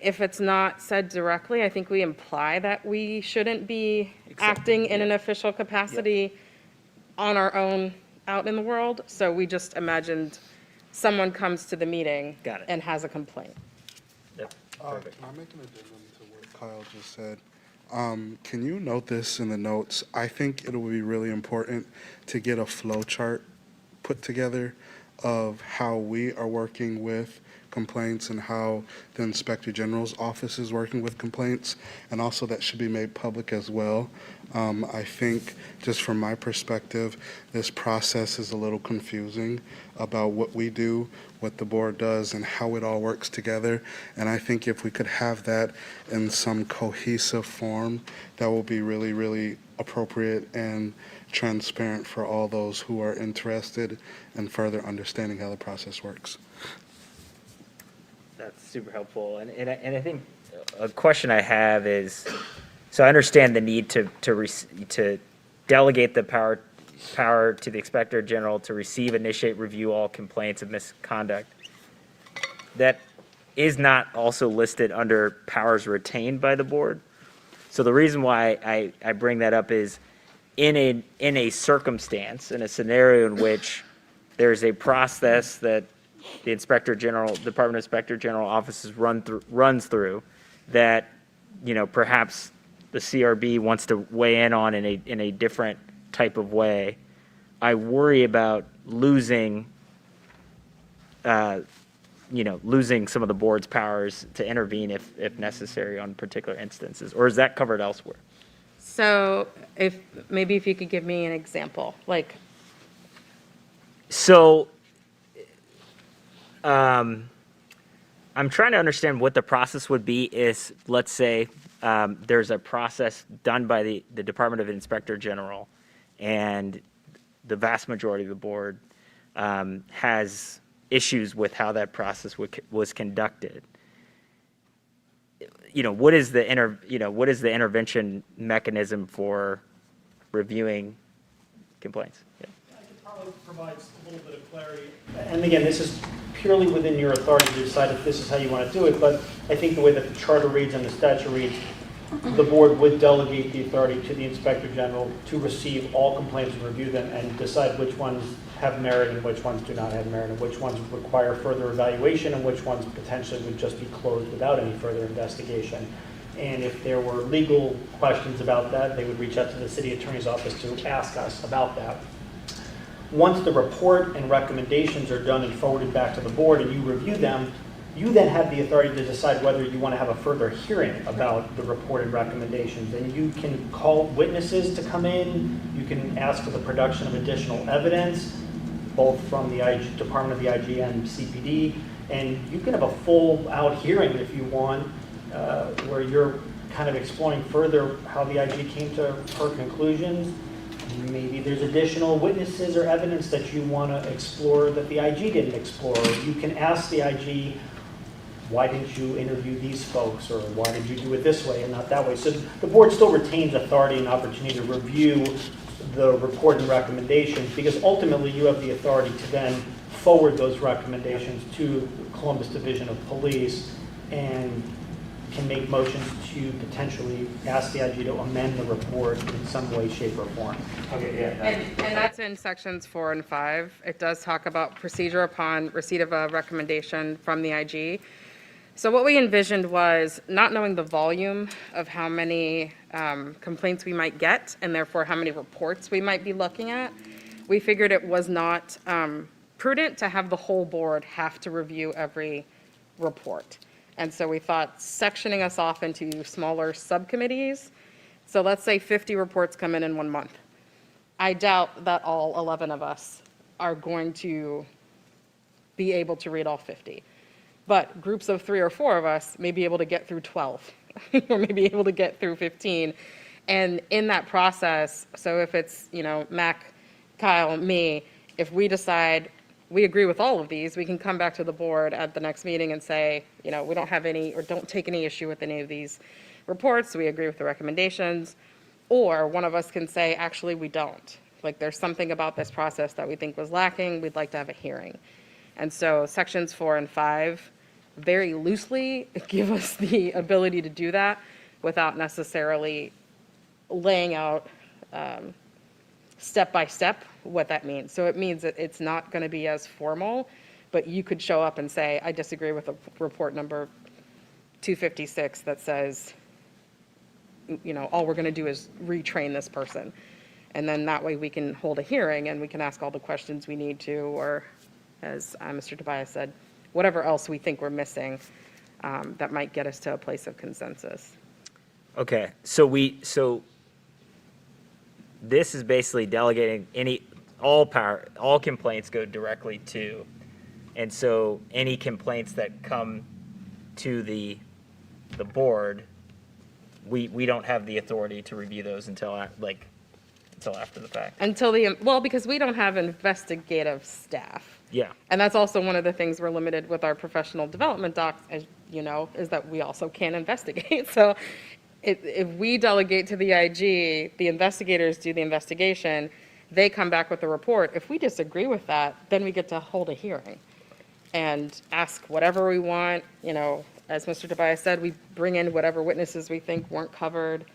if it's not said directly, I think we imply that we shouldn't be acting in an official capacity on our own out in the world. So we just imagined someone comes to the meeting Got it. and has a complaint. Yep. Can I make an addendum to what Kyle just said? Can you note this in the notes? I think it will be really important to get a flow chart put together of how we are working with complaints and how the Inspector General's office is working with complaints, and also that should be made public as well. I think, just from my perspective, this process is a little confusing about what we do, what the board does, and how it all works together. And I think if we could have that in some cohesive form, that will be really, really appropriate and transparent for all those who are interested in further understanding how the process works. That's super helpful. And I think a question I have is, so I understand the need to delegate the power to the Inspector General to receive, initiate, review all complaints of misconduct. That is not also listed under powers retained by the board. So the reason why I bring that up is in a circumstance, in a scenario in which there's a process that the Inspector General, Department of Inspector General offices runs through that, perhaps the CRB wants to weigh in on in a different type of way. I worry about losing some of the board's powers to intervene if necessary on particular instances, or is that covered elsewhere? So if you could give me an example, like, So, I'm trying to understand what the process would be is, let's say, there's a process done by the Department of Inspector General, and the vast majority of the board has issues with how that process was conducted. What is the intervention mechanism for reviewing complaints? Yeah. I could probably provide a little bit of clarity. And again, this is purely within your authority to decide if this is how you want to do it, but I think the way that the charter reads and the statute reads, the board would delegate the authority to the Inspector General to receive all complaints and review them and decide which ones have merit and which ones do not have merit, and which ones require further evaluation and which ones potentially would just be closed without any further investigation. And if there were legal questions about that, they would reach out to the city attorney's office to ask us about that. Once the report and recommendations are done and forwarded back to the board and you review them, you then have the authority to decide whether you want to have a further hearing about the report and recommendations. And you can call witnesses to come in, you can ask for the production of additional evidence, both from the Department of the IG and CPD, and you can have a full-out hearing if you want, where you're kind of exploring further how the IG came to her conclusions. Maybe there's additional witnesses or evidence that you want to explore that the IG didn't explore. You can ask the IG, why didn't you interview these folks, or why did you do it this way and not that way? So the board still retains authority and opportunity to review the report and recommendations, because ultimately you have the authority to then forward those recommendations to the Columbus Division of Police and can make motions to potentially ask the IG to amend the report in some way, shape, or form. Okay, yeah. and that's in sections 4 and 5. It does talk about procedure upon receipt of a recommendation from the IG. So what we envisioned was, not knowing the volume of how many complaints we might get, and therefore how many reports we might be looking at, we figured it was not prudent to have the whole board have to review every report. And so we thought sectioning us off into smaller subcommittees. So let's say 50 reports come in 1 month. I doubt that all 11 of us are going to be able to read all 50. But groups of 3 or 4 of us may be able to get through 12, or maybe able to get through 15. And in that process, so if it's, Mac, Kyle, me, if we decide we agree with all of these, we can come back to the board at the next meeting and say, we don't have any, or don't take any issue with any of these reports, we agree with the recommendations. Or one of us can say, actually, we don't. Like, there's something about this process that we think was lacking, we'd like to have a hearing. And so sections 4 and 5 very loosely give us the ability to do that without necessarily laying out step by step what that means. So it means that it's not going to be as formal, but you could show up and say, I disagree with the report number 256 that says, all we're going to do is retrain this person. And then that way we can hold a hearing and we can ask all the questions we need to, or as Mr. Tobias said, whatever else we think we're missing that might get us to a place of consensus. Okay, so this is basically delegating all complaints go directly to, and so any complaints that come to the board, we don't have the authority to review those until after the fact. Because we don't have investigative staff. Yeah. And that's also one of the things we're limited with our professional development docs, as you know, is that we also can't investigate. So if we delegate to the IG, the investigators do the investigation, they come back with a report. If we disagree with that, then we get to hold a hearing and ask whatever we want. As Mr. Tobias said, we bring in whatever witnesses we think weren't covered.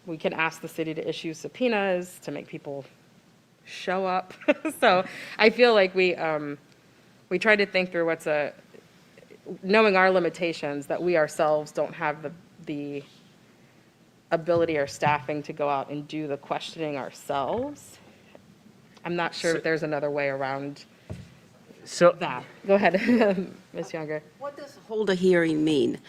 We can ask the city to issue subpoenas to make people show up. So I feel like we try to think through knowing our limitations, that we ourselves don't have the ability or staffing to go out and do the questioning ourselves. I'm not sure if there's another way around that. Go ahead, Ms. Younger. What does hold a hearing mean?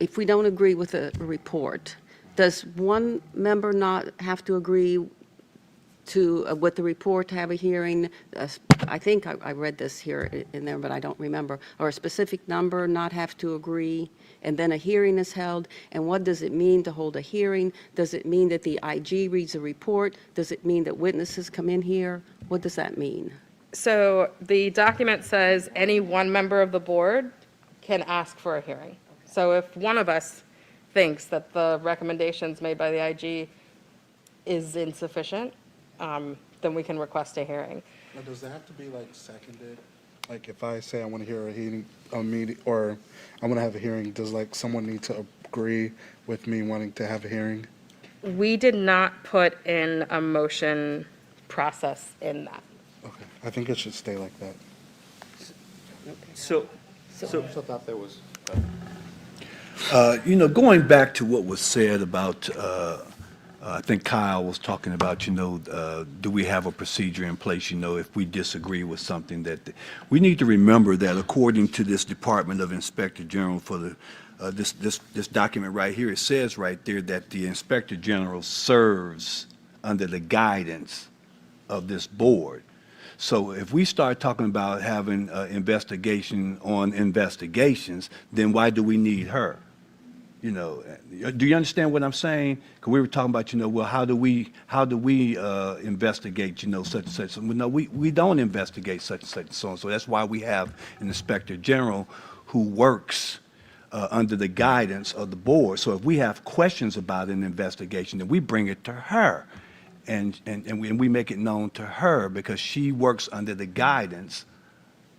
If we don't agree with a report, does one member not have to agree with the report to have a hearing? I think I read this here in there, but I don't remember. Or a specific number not have to agree, and then a hearing is held? And what does it mean to hold a hearing? Does it mean that the IG reads a report? Does it mean that witnesses come in here? What does that mean? So the document says any one member of the board can ask for a hearing. So if one of us thinks that the recommendations made by the IG is insufficient, then we can request a hearing. Now, does that have to be seconded? Like if I say I want to hear a meeting, or I want to have a hearing, does someone need to agree with me wanting to have a hearing? We did not put in a motion process in that. Okay, I think it should stay like that. So I thought there was. Going back to what was said about, I think Kyle was talking about, do we have a procedure in place, if we disagree with something we need to remember that according to this Department of Inspector General for this document right here, it says right there that the Inspector General serves under the guidance of this board. So if we start talking about having investigation on investigations, then why do we need her? Do you understand what I'm saying? Because we were talking about, well, how do we investigate, such and such? Well, no, we don't investigate such and such and so on. So that's why we have an Inspector General who works under the guidance of the board. So if we have questions about an investigation, then we bring it to her. And we make it known to her because she works under the guidance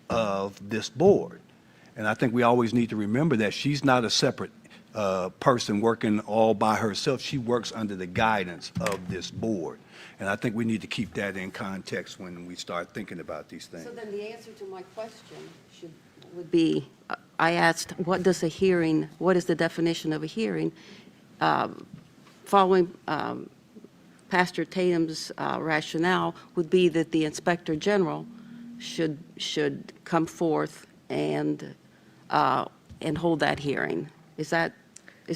of this board. And I think we always need to remember that she's not a separate person working all by herself. She works under the guidance of this board. And I think we need to keep that in context when we start thinking about these things. So then the answer to my question would be, I asked, what is the definition of a hearing? Following Pastor Tatum's rationale would be that the Inspector General should come forth and hold that hearing. Is that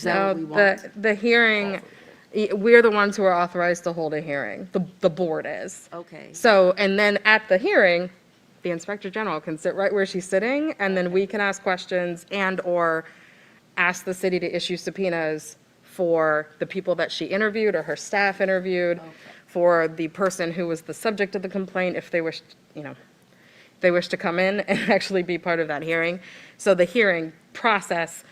what we want? The hearing, we're the ones who are authorized to hold a hearing. The board is. Okay. So, and then at the hearing, the Inspector General can sit right where she's sitting, and then we can ask questions and/or ask the city to issue subpoenas for the people that she interviewed or her staff interviewed, for the person who was the subject of the complaint, if they wish, they wish to come in and actually be part of that hearing. So the hearing process,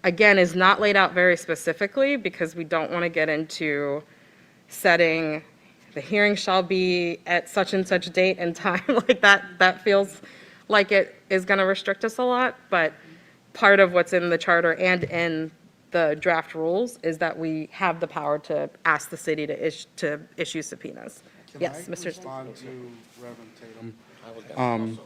again, is not laid out very specifically because we don't want to get into setting the hearing shall be at such and such date and time like that. That feels like it is going to restrict us a lot, but part of what's in the charter and in the draft rules is that we have the power to ask the city to issue subpoenas. Yes, Can I Mr. respond to Reverend Tatum?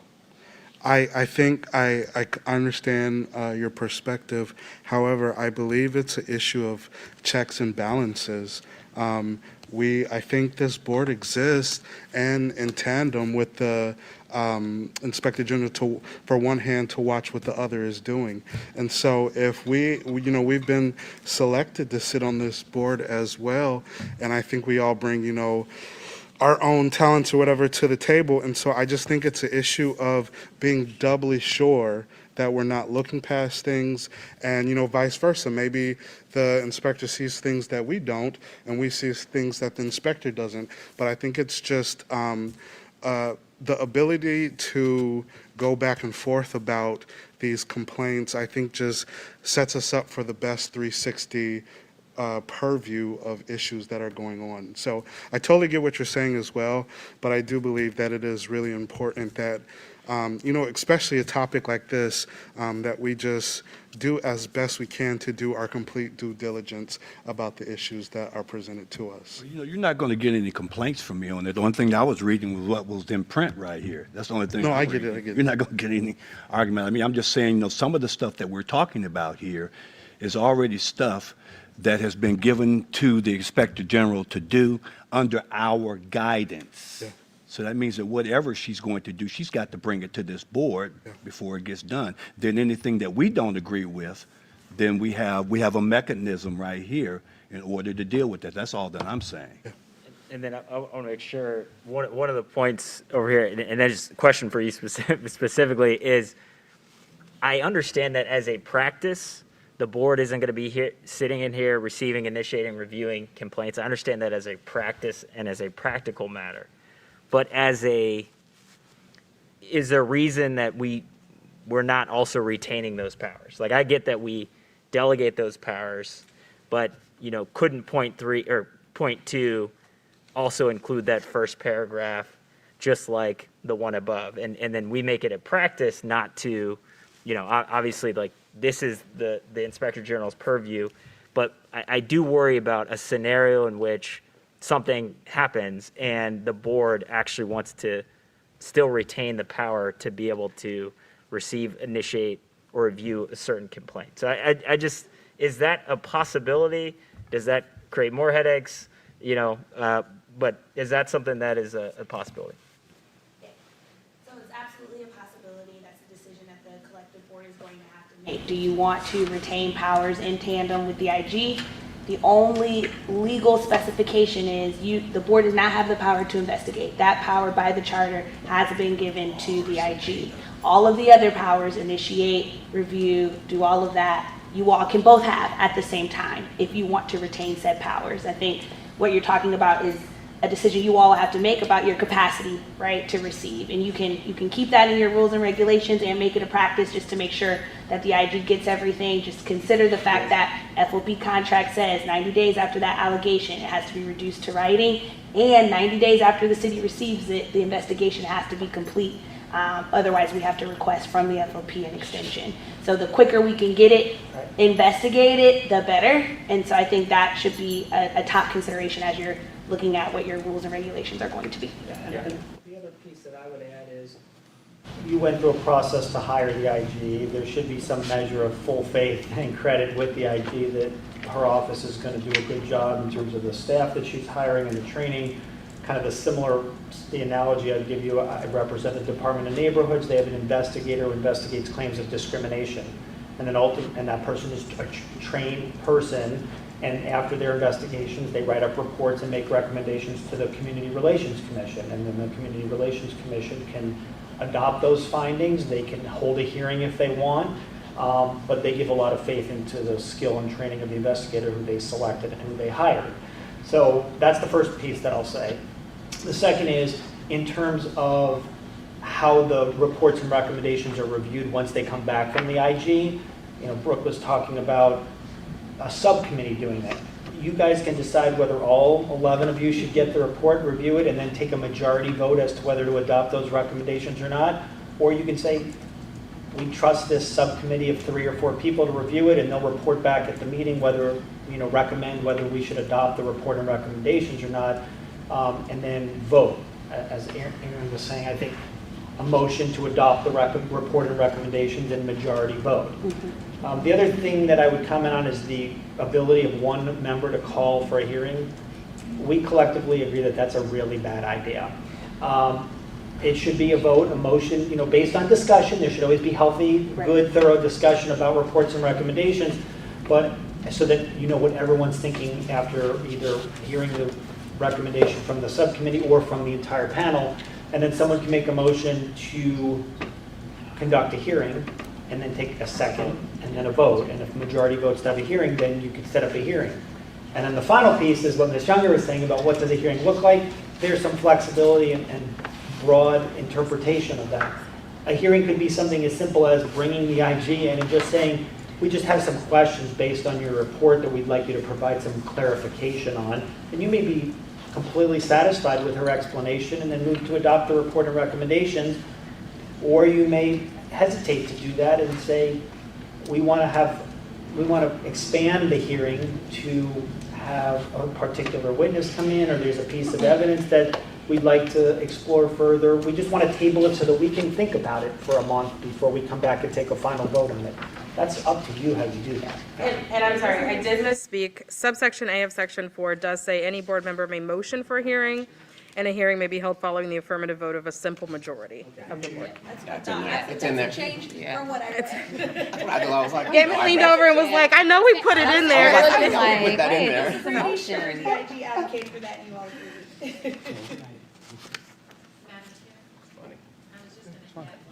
I think I understand your perspective. However, I believe it's an issue of checks and balances. I think this board exists and in tandem with the Inspector General for one hand, to watch what the other is doing. And so if we've been selected to sit on this board as well, and I think we all bring, our own talents or whatever to the table. And so I just think it's an issue of being doubly sure that we're not looking past things, and vice versa. Maybe the inspector sees things that we don't, and we see things that the inspector doesn't. But I think it's just the ability to go back and forth about these complaints, I think just sets us up for the best 360 purview of issues that are going on. So I totally get what you're saying as well, but I do believe that it is really important that, especially a topic like this, that we just do as best we can to do our complete due diligence about the issues that are presented to us. You're not going to get any complaints from me on it. The only thing I was reading was what was in print right here. That's the only thing. No, I'm I get it, reading. I get it. You're not going to get any argument. I mean, I'm just saying, some of the stuff that we're talking about here is already stuff that has been given to the Inspector General to do under our guidance. Yeah. So that means that whatever she's going to do, she's got to bring it to this board before it gets done. Then anything that we don't agree with, then we have a mechanism right here in order to deal with that. That's all that I'm saying. Yeah. And then I want to make sure, one of the points over here, and that is a question for you specifically, is I understand that as a practice, the board isn't going to be here, sitting in here, receiving, initiating, reviewing complaints. I understand that as a practice and as a practical matter. But is there a reason that we're not also retaining those powers? Like, I get that we delegate those powers, but, couldn't point 3 or point 2 also include that first paragraph, just like the one above? And then we make it a practice not to, obviously, like, this is the Inspector General's purview, but I do worry about a scenario in which something happens and the board actually wants to still retain the power to be able to receive, initiate, or review a certain complaint. So I just, is that a possibility? Does that create more headaches? But is that something that is a possibility? So it's absolutely a possibility. That's a decision that the collective board is going to have to make. Do you want to retain powers in tandem with the IG? The only legal specification is the board does not have the power to investigate. That power by the charter has been given to the IG. All of the other powers, initiate, review, do all of that, you all can both have at the same time if you want to retain said powers. I think what you're talking about is a decision you all have to make about your capacity, right, to receive. And you can keep that in your rules and regulations and make it a practice just to make sure that the IG gets everything. Just consider the fact that FOP contract says 90 days after that allegation, it has to be reduced to writing, and 90 days after the city receives it, the investigation has to be complete. Otherwise, we have to request from the FOP an extension. So the quicker we can get it, investigate it, the better. And so I think that should be a top consideration as you're looking at what your rules and regulations are going to be. And the other piece that I would add is, you went through a process to hire the IG. There should be some measure of full faith and credit with the IG that her office is going to do a good job in terms of the staff that she's hiring and the training. Kind of the analogy I'd give you, I represent the Department of Neighborhoods. They have an investigator who investigates claims of discrimination. And then that person is a trained person, and after their investigations, they write up reports and make recommendations to the Community Relations Commission. And then the Community Relations Commission can adopt those findings. They can hold a hearing if they want, but they give a lot of faith into the skill and training of the investigator who they selected and who they hired. So that's the first piece that I'll say. The second is, in terms of how the reports and recommendations are reviewed once they come back from the IG, Brooke was talking about a subcommittee doing that. You guys can decide whether all 11 of you should get the report, review it, and then take a majority vote as to whether to adopt those recommendations or not. Or you can say, we trust this subcommittee of 3 or 4 people to review it, and they'll report back at the meeting whether, recommend whether we should adopt the report and recommendations or not, and then vote. As Aaron was saying, I think a motion to adopt the report and recommendations and majority vote. The other thing that I would comment on is the ability of one member to call for a hearing. We collectively agree that that's a really bad idea. It should be a vote, a motion, based on discussion. There should always be healthy, good, thorough discussion about reports and recommendations, but so that you know what everyone's thinking after either hearing the recommendation from the subcommittee or from the entire panel, and then someone can make a motion to conduct a hearing, and then take a second, and then a vote. And if the majority votes to have a hearing, then you could set up a hearing. And then the final piece is what Ms. Younger was saying about what does a hearing look like. There's some flexibility and broad interpretation of that. A hearing could be something as simple as bringing the IG in and just saying, we just have some questions based on your report that we'd like you to provide some clarification on. And you may be completely satisfied with her explanation and then move to adopt the report and recommendations. Or you may hesitate to do that and say, we want to expand the hearing to have a particular witness come in, or there's a piece of evidence that we'd like to explore further. We just want to table it so that we can think about it for a month before we come back and take a final vote on it. That's up to you how you do that. And I'm sorry, I did misspeak. Subsection A of section 4 does say any board member may motion for a hearing, and a hearing may be held following the affirmative vote of a simple majority of the board. It's in there. Change from what I read. I was like, Gavin leaned over and was like, I know we put it in there. Like, that in wait, there. this is a motion. The IG advocate for that, and you all agree.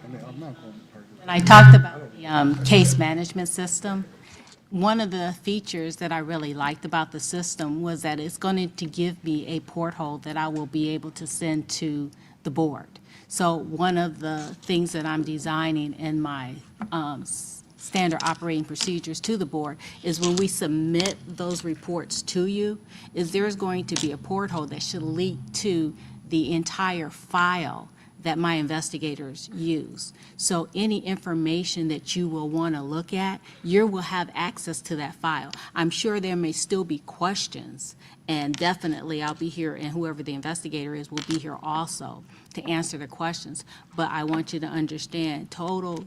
I'm not going to argue. When I talked about the case management system, one of the features that I really liked about the system was that it's going to give me a porthole that I will be able to send to the board. So one of the things that I'm designing in my standard operating procedures to the board is when we submit those reports to you, is there's going to be a porthole that should lead to the entire file that my investigators use. So any information that you will want to look at, you will have access to that file. I'm sure there may still be questions, and definitely I'll be here, and whoever the investigator is will be here also to answer the questions. But I want you to understand total,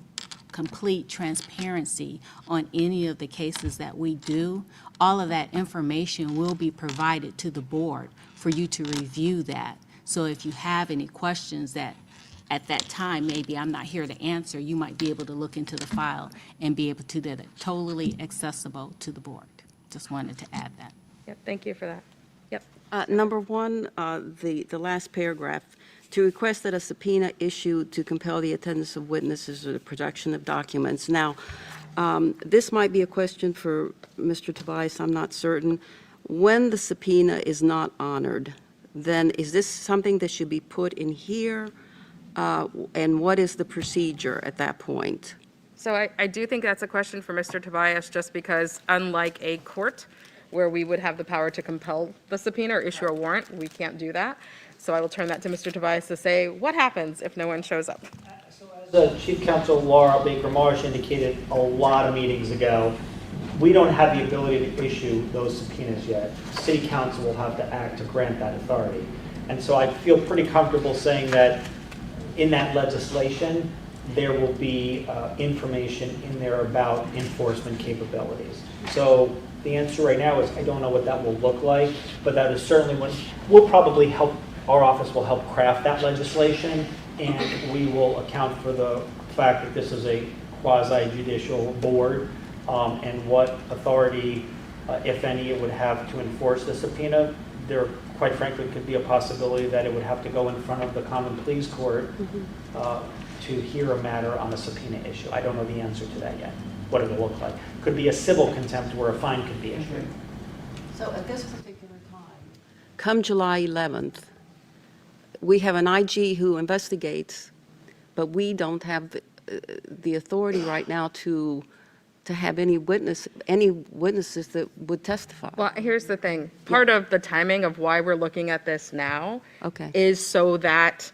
complete transparency on any of the cases that we do. All of that information will be provided to the board for you to review that. So if you have any questions that at that time, maybe I'm not here to answer, you might be able to look into the file and be able to do that totally accessible to the board. Just wanted to add that. Yep, thank you for that. Yep. Number 1, the last paragraph, to request that a subpoena issued to compel the attendance of witnesses or the production of documents. Now, this might be a question for Mr. Tobias, I'm not certain. When the subpoena is not honored, then is this something that should be put in here? And what is the procedure at that point? So I do think that's a question for Mr. Tobias, just because unlike a court where we would have the power to compel the subpoena or issue a warrant, we can't do that. So I will turn that to Mr. Tobias to say, what happens if no one shows up? So as the Chief Counsel Laura Baker Marsh indicated a lot of meetings ago, we don't have the ability to issue those subpoenas yet. City Council will have to act to grant that authority. And so I feel pretty comfortable saying that in that legislation, there will be information in there about enforcement capabilities. So the answer right now is I don't know what that will look like, but that is certainly what we'll probably help, our office will help craft that legislation, and we will account for the fact that this is a quasi-judicial board, and what authority, if any, it would have to enforce the subpoena. There, quite frankly, could be a possibility that it would have to go in front of the Common Pleas Court to hear a matter on a subpoena issue. I don't know the answer to that yet, what it'll look like. Could be a civil contempt where a fine could be issued. So at this particular time, come July 11th, we have an IG who investigates, but we don't have the authority right now to have any witnesses that would testify. Well, here's the thing. Part of the timing of why we're looking at this now Okay. is so that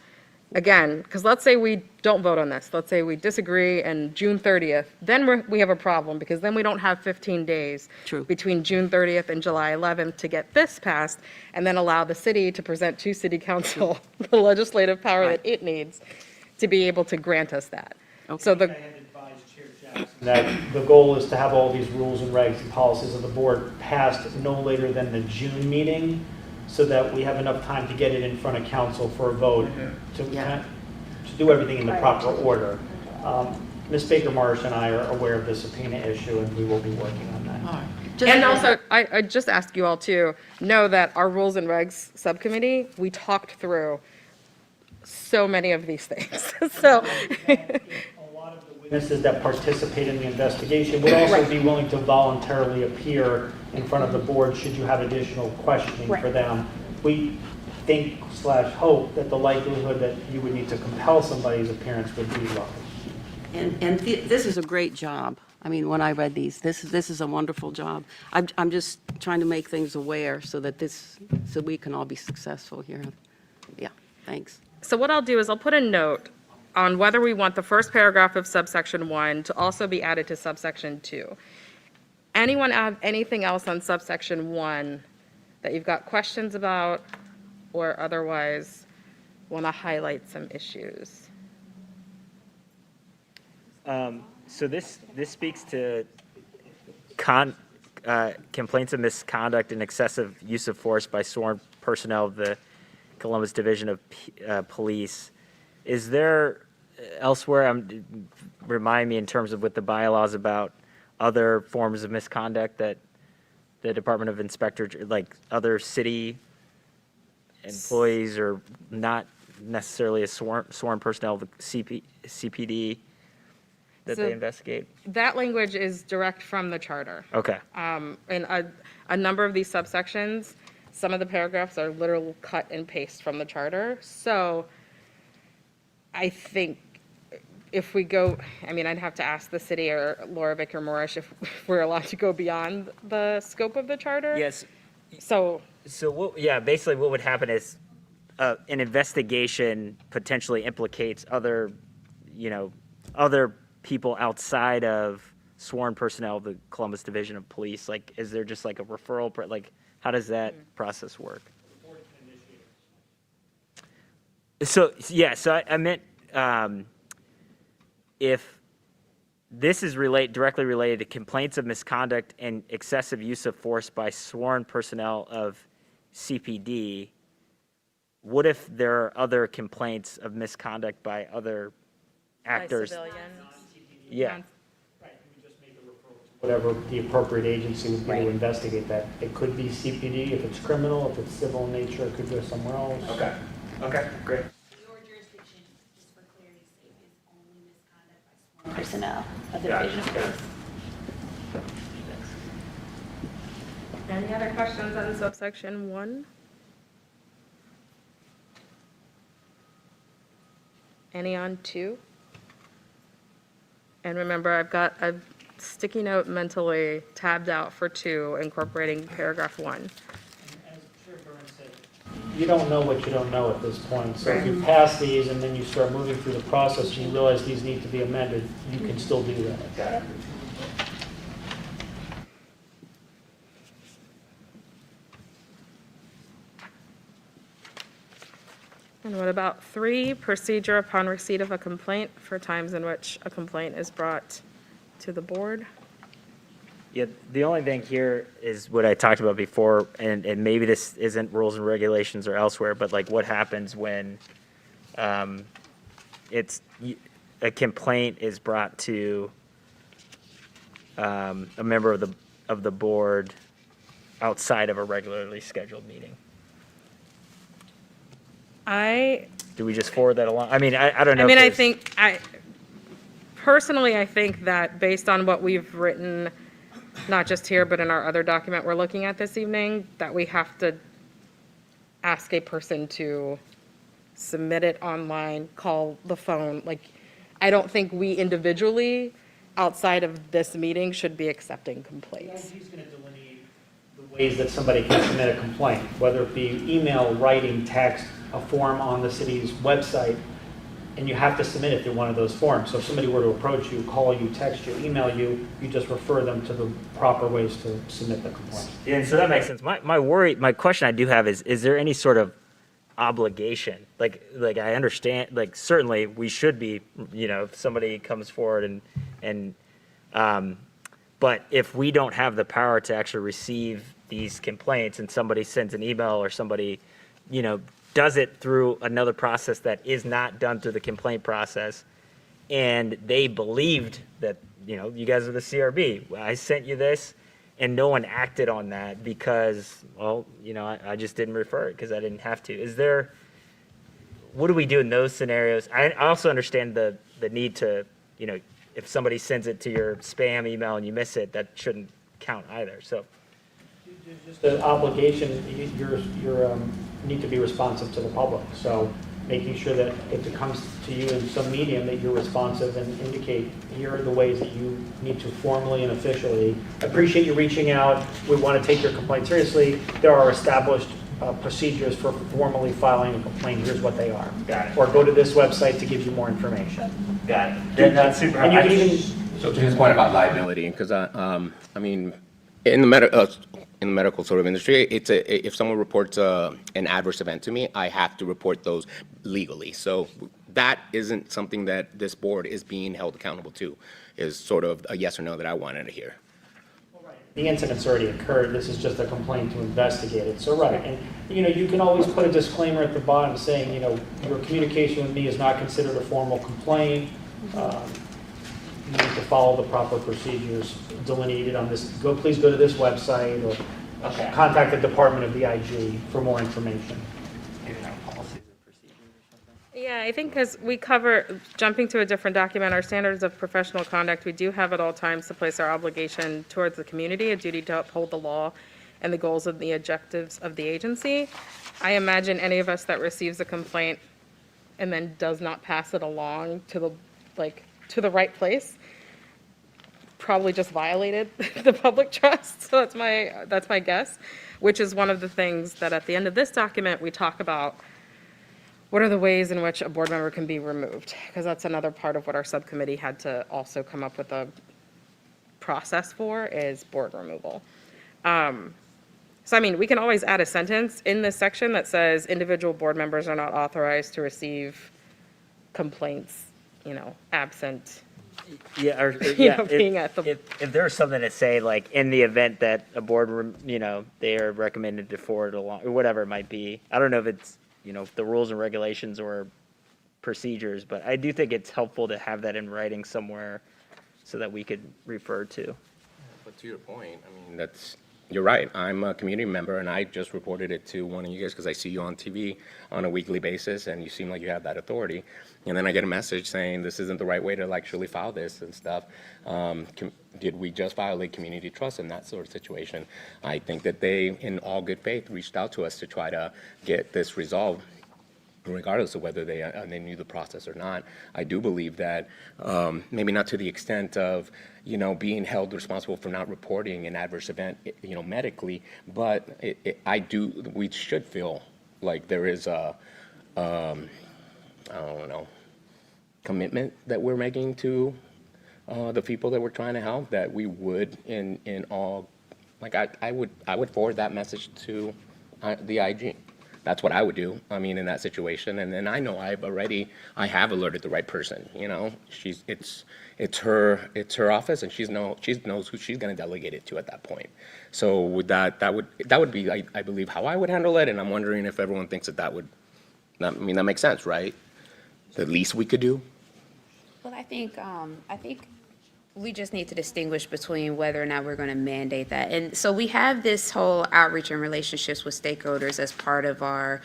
again, because let's say we don't vote on this, let's say we disagree and June 30th, then we have a problem, because then we don't have 15 days True. between June 30th and July 11th to get this passed, and then allow the city to present to city council the legislative power that it needs to be able to grant us that. So I the, had advised Chair Jackson that the goal is to have all these rules and regs and policies of the board passed no later than the June meeting, so that we have enough time to get it in front of council for a vote, to do everything in the proper order. Ms. Baker Marsh and I are aware of the subpoena issue, and we will be working on that. and also, I just ask you all to know that our Rules and Regs Subcommittee, we talked through so many of these things, so. A lot of the witnesses that participate in the investigation would also be willing to voluntarily appear in front of the board should you have additional questioning for them. We think/hope that the likelihood that you would need to compel somebody's appearance would be low. And this is a great job. I mean, when I read these, this is a wonderful job. I'm just trying to make things aware so that so we can all be successful here. Yeah, thanks. So what I'll do is I'll put a note on whether we want the first paragraph of subsection 1 to also be added to subsection 2. Anyone have anything else on subsection 1 that you've got questions about or otherwise want to highlight some issues? So this speaks to complaints of misconduct and excessive use of force by sworn personnel of the Columbus Division of Police. Is there elsewhere, remind me in terms of with the bylaws about other forms of misconduct that the Department of Inspector, like other city employees or not necessarily a sworn personnel of the CPD that So they investigate? That language is direct from the charter. Okay. In a number of these subsections, some of the paragraphs are literal cut and paste from the charter. So I think if we go, I mean, I'd have to ask the city or Laura Vicker Morish if we're allowed to go beyond the scope of the charter. Yes. So, Basically what would happen is an investigation potentially implicates other people outside of sworn personnel of the Columbus Division of Police. Like, is there just like a referral, how does that process work? So I meant, if this is directly related to complaints of misconduct and excessive use of force by sworn personnel of CPD, what if there are other complaints of misconduct by other actors? Yeah. Right, we just make a referral to whatever the appropriate agency would be to investigate that. It could be CPD if it's criminal, if it's civil in nature, it could go somewhere else. Okay, great. Your jurisdiction, just for clarity's sake, is only misconduct by sworn personnel of the Division of Police. any other questions on subsection 1? Any on 2? And remember, I've got a sticky note mentally tabbed out for 2, incorporating paragraph 1. As Chair Burns said, you don't know what you don't know at this point. So if you pass these and then you start moving through the process and you realize these need to be amended, you can still do that. And what about 3, procedure upon receipt of a complaint for times in which a complaint is brought to the board? Yeah, the only thing here is what I talked about before, and maybe this isn't rules and regulations or elsewhere, but like what happens when a complaint is brought to a member of the board outside of a regularly scheduled meeting? Do we just forward that along? I mean, I don't know. I think, personally, I think that based on what we've written, not just here, but in our other document we're looking at this evening, that we have to ask a person to submit it online, call the phone. Like, I don't think we individually, outside of this meeting, should be accepting complaints. He's going to delineate the ways that somebody can submit a complaint, whether it be email, writing, text, a form on the city's website. and you have to submit it through one of those forms. So if somebody were to approach you, call you, text you, email you, you just refer them to the proper ways to submit the complaint. Yeah, and so that makes sense. My question I do have is there any sort of obligation? Like I understand, like certainly we should be, if somebody comes forward but if we don't have the power to actually receive these complaints and somebody sends an email or somebody, does it through another process that is not done through the complaint process, and they believed that, you guys are the CRB, I sent you this, and no one acted on that because, well, I just didn't refer it because I didn't have to. What do we do in those scenarios? I also understand the need to, if somebody sends it to your spam email and you miss it, that shouldn't count either, so. Just an obligation, you need to be responsive to the public. So making sure that if it comes to you in some medium, that you're responsive and indicate, here are the ways that you need to formally and officially. Appreciate you reaching out. We want to take your complaint seriously. There are established procedures for formally filing a complaint. Here's what they are. Got it. Or go to this website to give you more information. Got it. That's super. And you can even, So to his point about liability, because I mean, in the medical sort of industry, if someone reports an adverse event to me, I have to report those legally. So that isn't something that this board is being held accountable to, is sort of a yes or no that I wanted to hear. the incident's already occurred, this is just a complaint to investigate it. So, right, and, you can always put a disclaimer at the bottom saying, your communication with me is not considered a formal complaint. You need to follow the proper procedures delineated on this. Please go to this website or contact the Department of the IG for more information. Yeah, I think because we cover, jumping to a different document, our standards of professional conduct, we do have at all times to place our obligation towards the community, a duty to uphold the law and the goals and the objectives of the agency. I imagine any of us that receives a complaint and then does not pass it along to the right place probably just violated the public trust. So that's my guess, which is one of the things that at the end of this document, we talk about what are the ways in which a board member can be removed? Because that's another part of what our subcommittee had to also come up with a process for, is board removal. So, I mean, we can always add a sentence in this section that says individual board members are not authorized to receive complaints, absent. Yeah, or being at the. If there was something to say, like, in the event that a board, they are recommended to forward along, or whatever it might be. I don't know if it's, the rules and regulations or procedures, but I do think it's helpful to have that in writing somewhere so that we could refer to. But to your point, I mean, you're right. I'm a community member, and I just reported it to one of you guys because I see you on TV on a weekly basis, and you seem like you have that authority. And then I get a message saying this isn't the right way to actually file this and stuff. Did we just violate community trust in that sort of situation? I think that they, in all good faith, reached out to us to try to get this resolved, regardless of whether they knew the process or not. I do believe that maybe not to the extent of being held responsible for not reporting an adverse event medically, but we should feel like there is a commitment that we're making to the people that we're trying to help, that we would in all, like I would forward that message to the IG. That's what I would do, in that situation. And then I know I have alerted the right person, it's her office, and she knows who she's going to delegate it to at that point. So with that would be, I believe, how I would handle it. And I'm wondering if everyone thinks that makes sense, right? The least we could do. Well, I think we just need to distinguish between whether or not we're going to mandate that. And so we have this whole outreach and relationships with stakeholders as part of our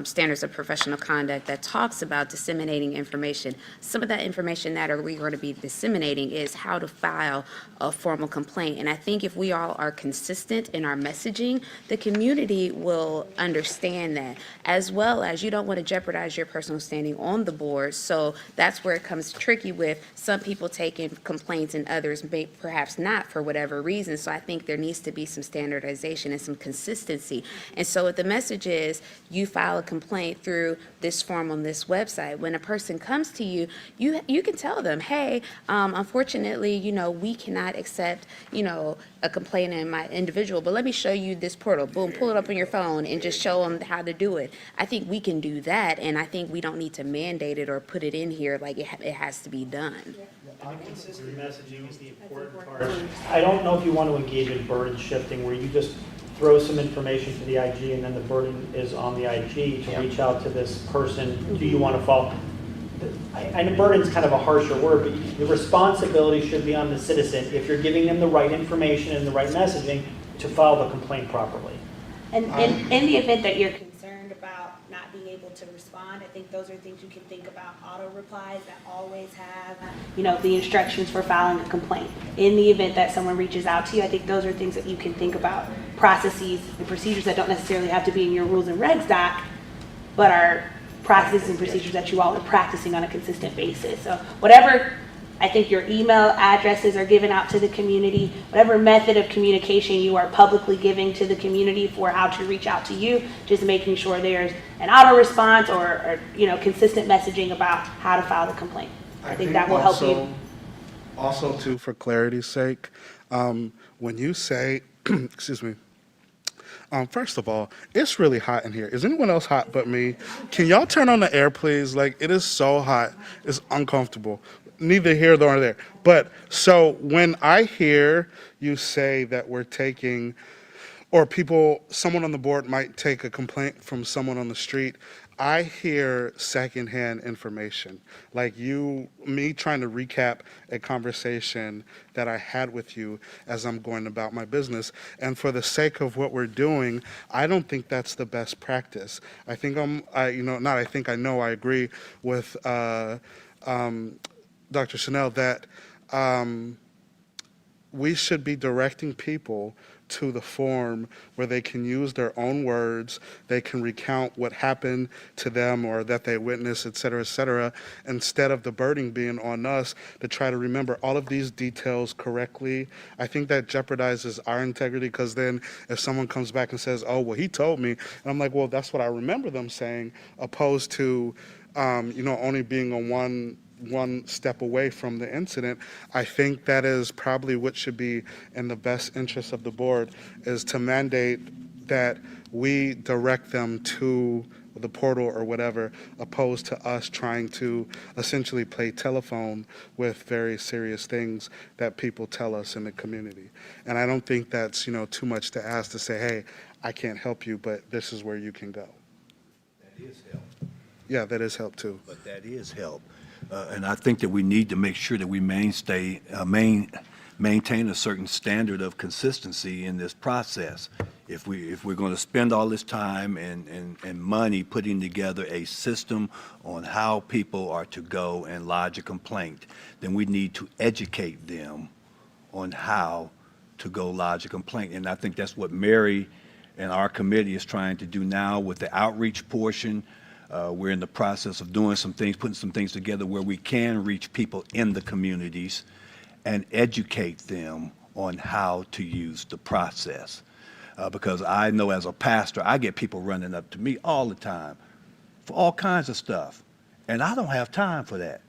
standards of professional conduct that talks about disseminating information. Some of that information that we're going to be disseminating is how to file a formal complaint. And I think if we all are consistent in our messaging, the community will understand that, as well as you don't want to jeopardize your personal standing on the board. So that's where it comes tricky with some people taking complaints complaints and others may perhaps not for whatever reason. So I think there needs to be some standardization and some consistency. And so if the message is, you file a complaint through this form on this website, when a person comes to you, you can tell them, hey, unfortunately, we cannot accept, a complaint in my individual, but let me show you this portal. Boom, pull it up on your phone and just show them how to do it. I think we can do that, and I think we don't need to mandate it or put it in here like it has to be done. Consistent messaging is the important part. I don't know if you want to engage in burden shifting where you just throw some information to the IG and then the burden is on the IG to reach out to this person. Do you want to follow? I know burden's kind of a harsher word, but the responsibility should be on the citizen if you're giving them the right information and the right messaging to file the complaint properly. And in the event that you're concerned about not being able to respond, I think those are things you can think about. Auto replies that always have, the instructions for filing a complaint. In the event that someone reaches out to you, I think those are things that you can think about. Processes and procedures that don't necessarily have to be in your rules and regs doc, but are processes and procedures that you all are practicing on a consistent basis. So whatever, I think your email addresses are given out to the community, whatever method of communication you are publicly giving to the community for how to reach out to you, just making sure there's an auto response or consistent messaging about how to file the complaint. I think that will help you. Also, too, for clarity's sake, when you say, excuse me, first of all, it's really hot in here. Is anyone else hot but me? Can y'all turn on the air, please? Like, it is so hot. It's uncomfortable. Neither here nor there. But so when I hear you say that we're taking, or someone on the board might take a complaint from someone on the street, I hear secondhand information. Like me trying to recap a conversation that I had with you as I'm going about my business. And for the sake of what we're doing, I don't think that's the best practice. I think I know I agree with Dr. Chanel that we should be directing people to the form where they can use their own words, they can recount what happened to them or that they witnessed, et cetera, instead of the burden being on us to try to remember all of these details correctly. I think that jeopardizes our integrity, because then if someone comes back and says, oh, well, he told me, and I'm like, well, that's what I remember them saying, opposed to, only being on one step away from the incident. I think that is probably what should be in the best interest of the board, is to mandate that we direct them to the portal or whatever, opposed to us trying to essentially play telephone with very serious things that people tell us in the community. And I don't think that's, too much to ask to say, hey, I can't help you, but this is where you can go. That is help. Yeah, that is help too. But that is help. And I think that we need to make sure that we maintain a certain standard of consistency in this process. If we're going to spend all this time and money putting together a system on how people are to go and lodge a complaint, then we need to educate them on how to go lodge a complaint. And I think that's what Mary and our committee is trying to do now with the outreach portion. We're in the process of doing some things, putting some things together where we can reach people in the communities and educate them on how to use the process. Because I know as a pastor, I get people running up to me all the time for all kinds of stuff. And I don't have time for that.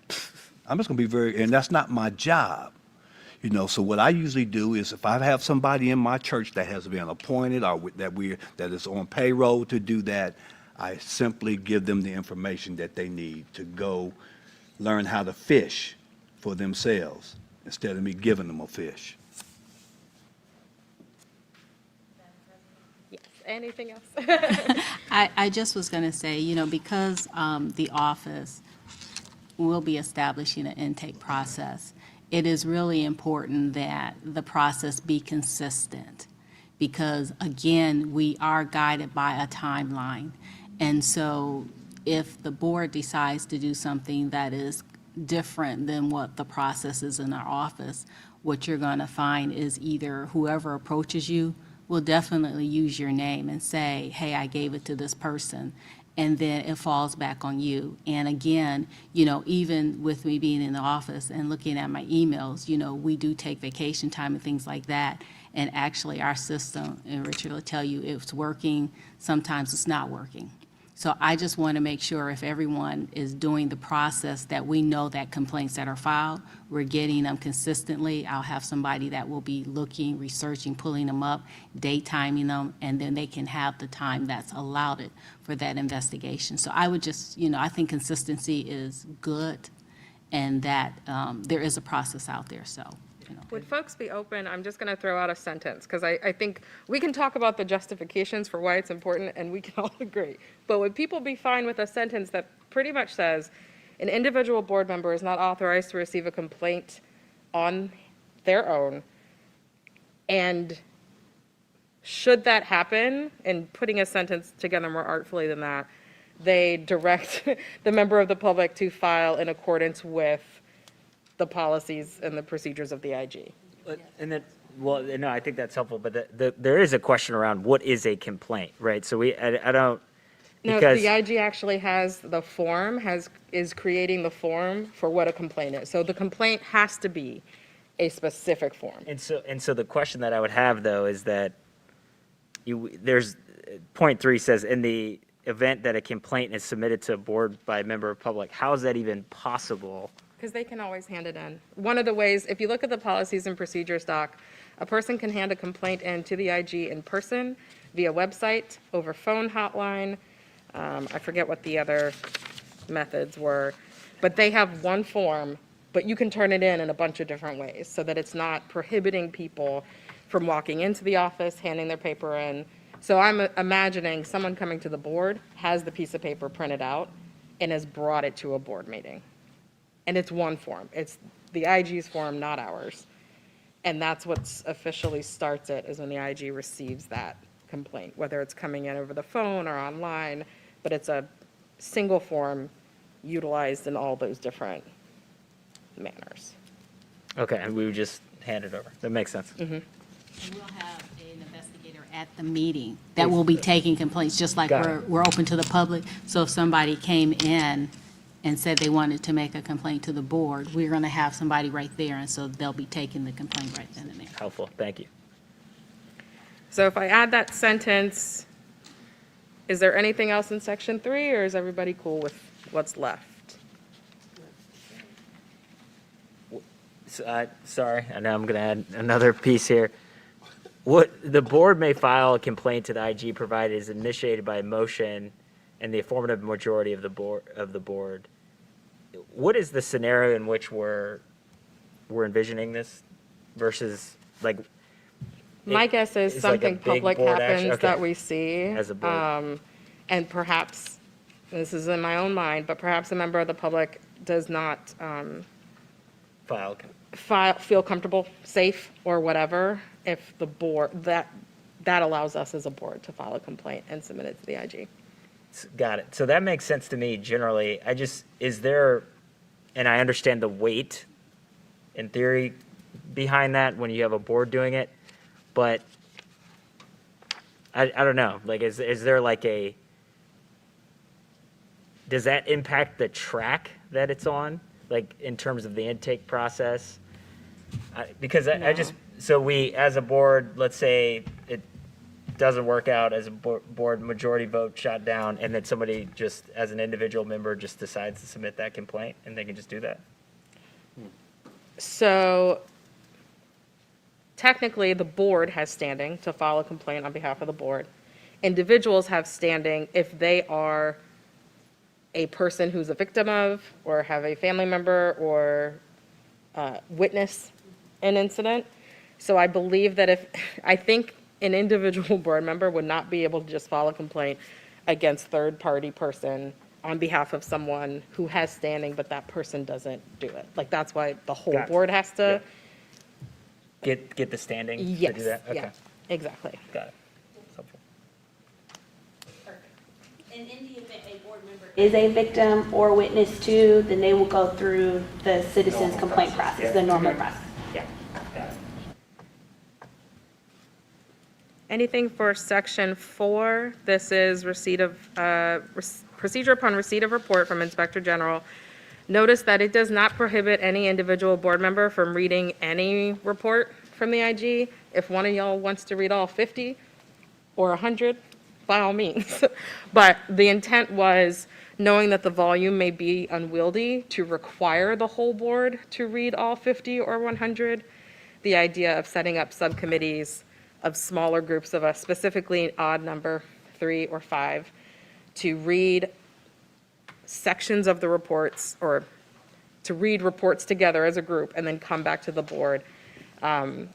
I'm just going to be and that's not my job. So what I usually do is if I have somebody in my church that has been appointed or that is on payroll to do that, I simply give them the information that they need to go learn how to fish for themselves instead of me giving them a fish. Yes, anything else? I just was going to say, because the office will be establishing an intake process, it is really important that the process be consistent because, again, we are guided by a timeline. And so if the board decides to do something that is different than what the process is in our office, what you're going to find is either whoever approaches you will definitely use your name and say, hey, I gave it to this person. and then it falls back on you. And again, you know, even with me being in the office and looking at my emails, you know, we do take vacation time and things like that. And actually, our system, and Richard will tell you, it's working, sometimes it's not working. So I just want to make sure if everyone is doing the process, that we know that complaints that are filed, we're getting them consistently. I'll have somebody that will be looking, researching, pulling them up, date timing them, and then they can have the time that's allowed it for that investigation. So I would just, you know, I think consistency is good, and that there is a process out there, so, you know. Would folks be open, I'm just going to throw out a sentence, because I think we can talk about the justifications for why it's important, and we can all agree. But would people be fine with a sentence that pretty much says, an individual board member is not authorized to receive a complaint on their own, and should that happen, and putting a sentence together more artfully than that, they direct the member of the public to file in accordance with the policies and the procedures of the IG. And then, well, no, I think that's helpful, but there is a question around what is a complaint, right? So I don't, No, because. the IG actually has the form, is creating the form for what a complaint is. So the complaint has to be a specific form. And so the question that I would have, though, is that there's, point 3 says, in the event that a complaint is submitted to a board by a member of public, how is that even possible? Because they can always hand it in. One of the ways, if you look at the policies and procedures doc, a person can hand a complaint in to the IG in person, via website, over phone hotline. I forget what the other methods were, but they have one form, but you can turn it in a bunch of different ways so that it's not prohibiting people from walking into the office, handing their paper in. So I'm imagining someone coming to the board has the piece of paper printed out and has brought it to a board meeting. And it's one form. It's the IG's form, not ours. And that's what officially starts it, is when the IG receives that complaint, whether it's coming in over the phone or online, but it's a single form utilized in all those different manners. Okay, and we would just hand it over. That makes sense. We'll have an investigator at the meeting that will be taking complaints, just like Got it. we're open to the public. So if somebody came in and said they wanted to make a complaint to the board, we're going to have somebody right there, and so they'll be taking the complaint right then and there. Helpful, thank you. So if I add that sentence, is there anything else in section 3, or is everybody cool with what's left? Sorry, I know I'm going to add another piece here. What, the board may file a complaint to the IG provided is initiated by a motion and the affirmative majority of the board. What is the scenario in which we're envisioning this versus, like? My guess is it's like a something big public board action? happens that Okay. we see. As a board. And perhaps, this is in my own mind, but perhaps a member of the public does not feel comfortable, safe, or whatever, if the board, that allows us as a board to file a complaint and submit it to the IG. Got it. So that makes sense to me generally. Is there, and I understand the weight in theory behind that when you have a board doing it, but I don't know, like, is there like does that impact the track that it's on, like in terms of the intake process? Because so we, as a board, let's say it doesn't work out as a board majority vote shot down, and then somebody just, as an individual member, just decides to submit that complaint, and they can just do that? So technically, the board has standing to file a complaint on behalf of the board. Individuals have standing if they are a person who's a victim of, or have a family member, or witness an incident. So I believe that I think an individual board member would not be able to just file a complaint against third-party person on behalf of someone who has standing, but that person doesn't do it. Like, that's why the whole Got it. board has to. Get the standing to Yes, do that? yeah, Okay, exactly. got it. That's helpful. And in the event a board member is a victim or witness to, then they will go through the citizens complaint process, the normal process. Yeah, got it. Anything for section 4? This is receipt of, procedure upon receipt of report from Inspector General. Notice that it does not prohibit any individual board member from reading any report from the IG. If one of y'all wants to read all 50 or 100, by all means. But the intent was, knowing that the volume may be unwieldy, to require the whole board to read all 50 or 100. The idea of setting up subcommittees of smaller groups of us, specifically odd number, 3 or 5, to read sections of the reports, or to read reports together as a group and then come back to the board,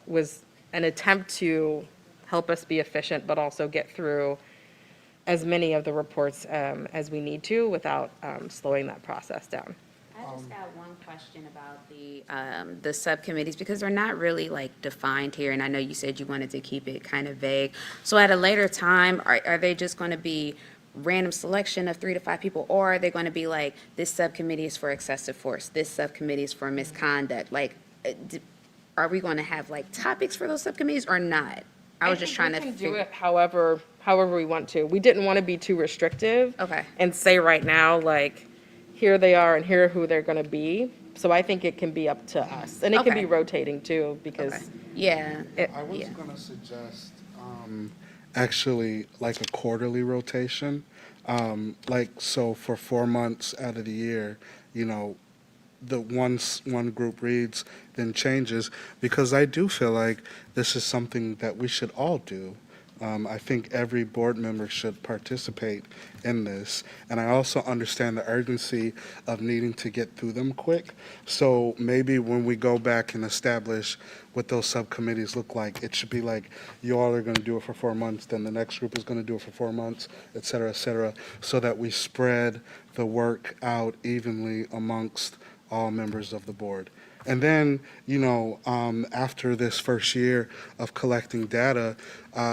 was an attempt to help us be efficient, but also get through as many of the reports as we need to without slowing that process down. I just got one question about the subcommittees, because they're not really like defined here, and I know you said you wanted to keep it kind of vague. So at a later time, are they just going to be random selection of 3 to 5 people, or are they going to be like, this subcommittee is for excessive force, this subcommittee is for misconduct? Like, are we going to have like topics for those subcommittees or not? I was just trying to We can do figure. it however we want to. We didn't want to be too restrictive. Okay. And say right now, like, here they are and here who they're going to be. So I think it can be up to us. And it can Okay. be rotating too, because Okay. Yeah. I was Yeah. going to suggest actually like a quarterly rotation. Like, so for 4 months out of the year, you know, the one group reads, then changes, because I do feel like this is something that we should all do. I think every board member should participate in this. And I also understand the urgency of needing to get through them quick. So maybe when we go back and establish what those subcommittees look like, it should be like, you all are going to do it for 4 months, then the next group is going to do it for 4 months, et cetera, so that we spread the work out evenly amongst all members of the board. And then, you know, after this first year of collecting data,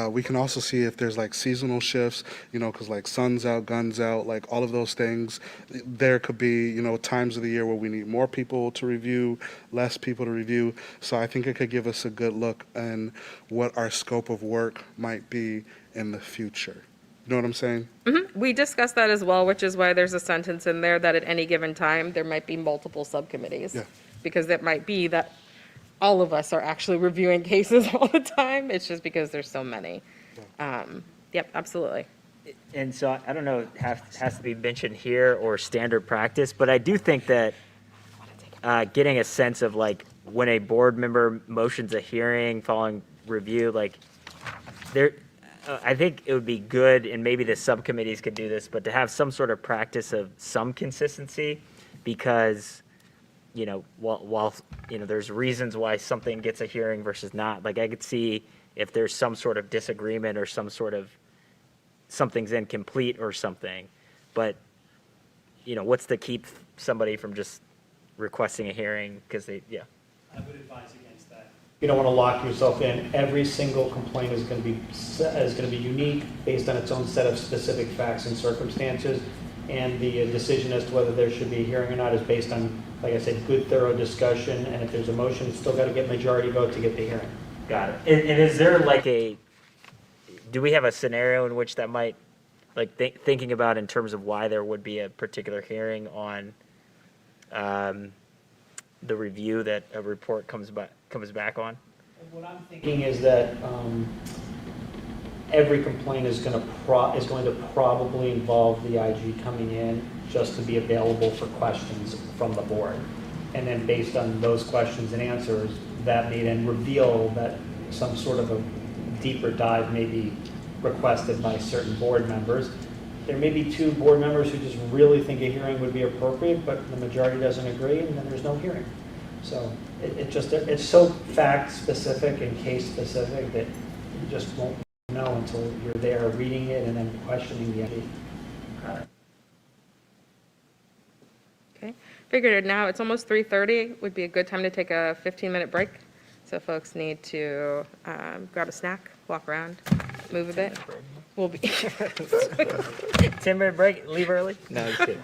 we can also see if there's like seasonal shifts, you know, because like sun's out, guns out, like all of those things. There could be, you know, times of the year where we need more people to review, less people to review. So I think it could give us a good look in what our scope of work might be in the future. You know what I'm saying? we discussed that as well, which is why there's a sentence in there that at any given time, there might be multiple subcommittees. Yeah. Because it might be that all of us are actually reviewing cases all the time. It's just because there's so many. Yep, absolutely. And so I don't know, if it has to be mentioned here or standard practice, but I do think that getting a sense of like when a board member motions a hearing following review, like there, I think it would be good, and maybe the subcommittees could do this, but to have some sort of practice of some consistency, because, you know, while you know, there's reasons why something gets a hearing versus not. Like I could see if there's some sort of disagreement or some sort of something's incomplete or something, but you know, what's to keep somebody from just requesting a hearing because they, yeah. I would advise against that. You don't want to lock yourself in. Every single complaint is going to be unique, based on its own set of specific facts and circumstances. And the decision as to whether there should be a hearing or not is based on, like I said, good, thorough discussion. And if there's a motion, it's still got to get majority vote to get the hearing. Got it. And is there like do we have a scenario in which that might, like thinking about in terms of why there would be a particular hearing on the review that a report comes back on? What I'm thinking is that every complaint is going to probably involve the IG coming in just to be available for questions from the board. And then based on those questions and answers, that may then reveal that some sort of a deeper dive may be requested by certain board members. There may be 2 board members who just really think a hearing would be appropriate, but the majority doesn't agree, and then there's no hearing. So it's so fact specific and case specific that you just won't know until you're there reading it and then questioning the ID. Okay. Figured now it's almost 3:30. Would be a good time to take a 15-minute break. So folks need to grab a snack, walk around, move a bit. We'll be 10-minute break, leave early? No, just kidding.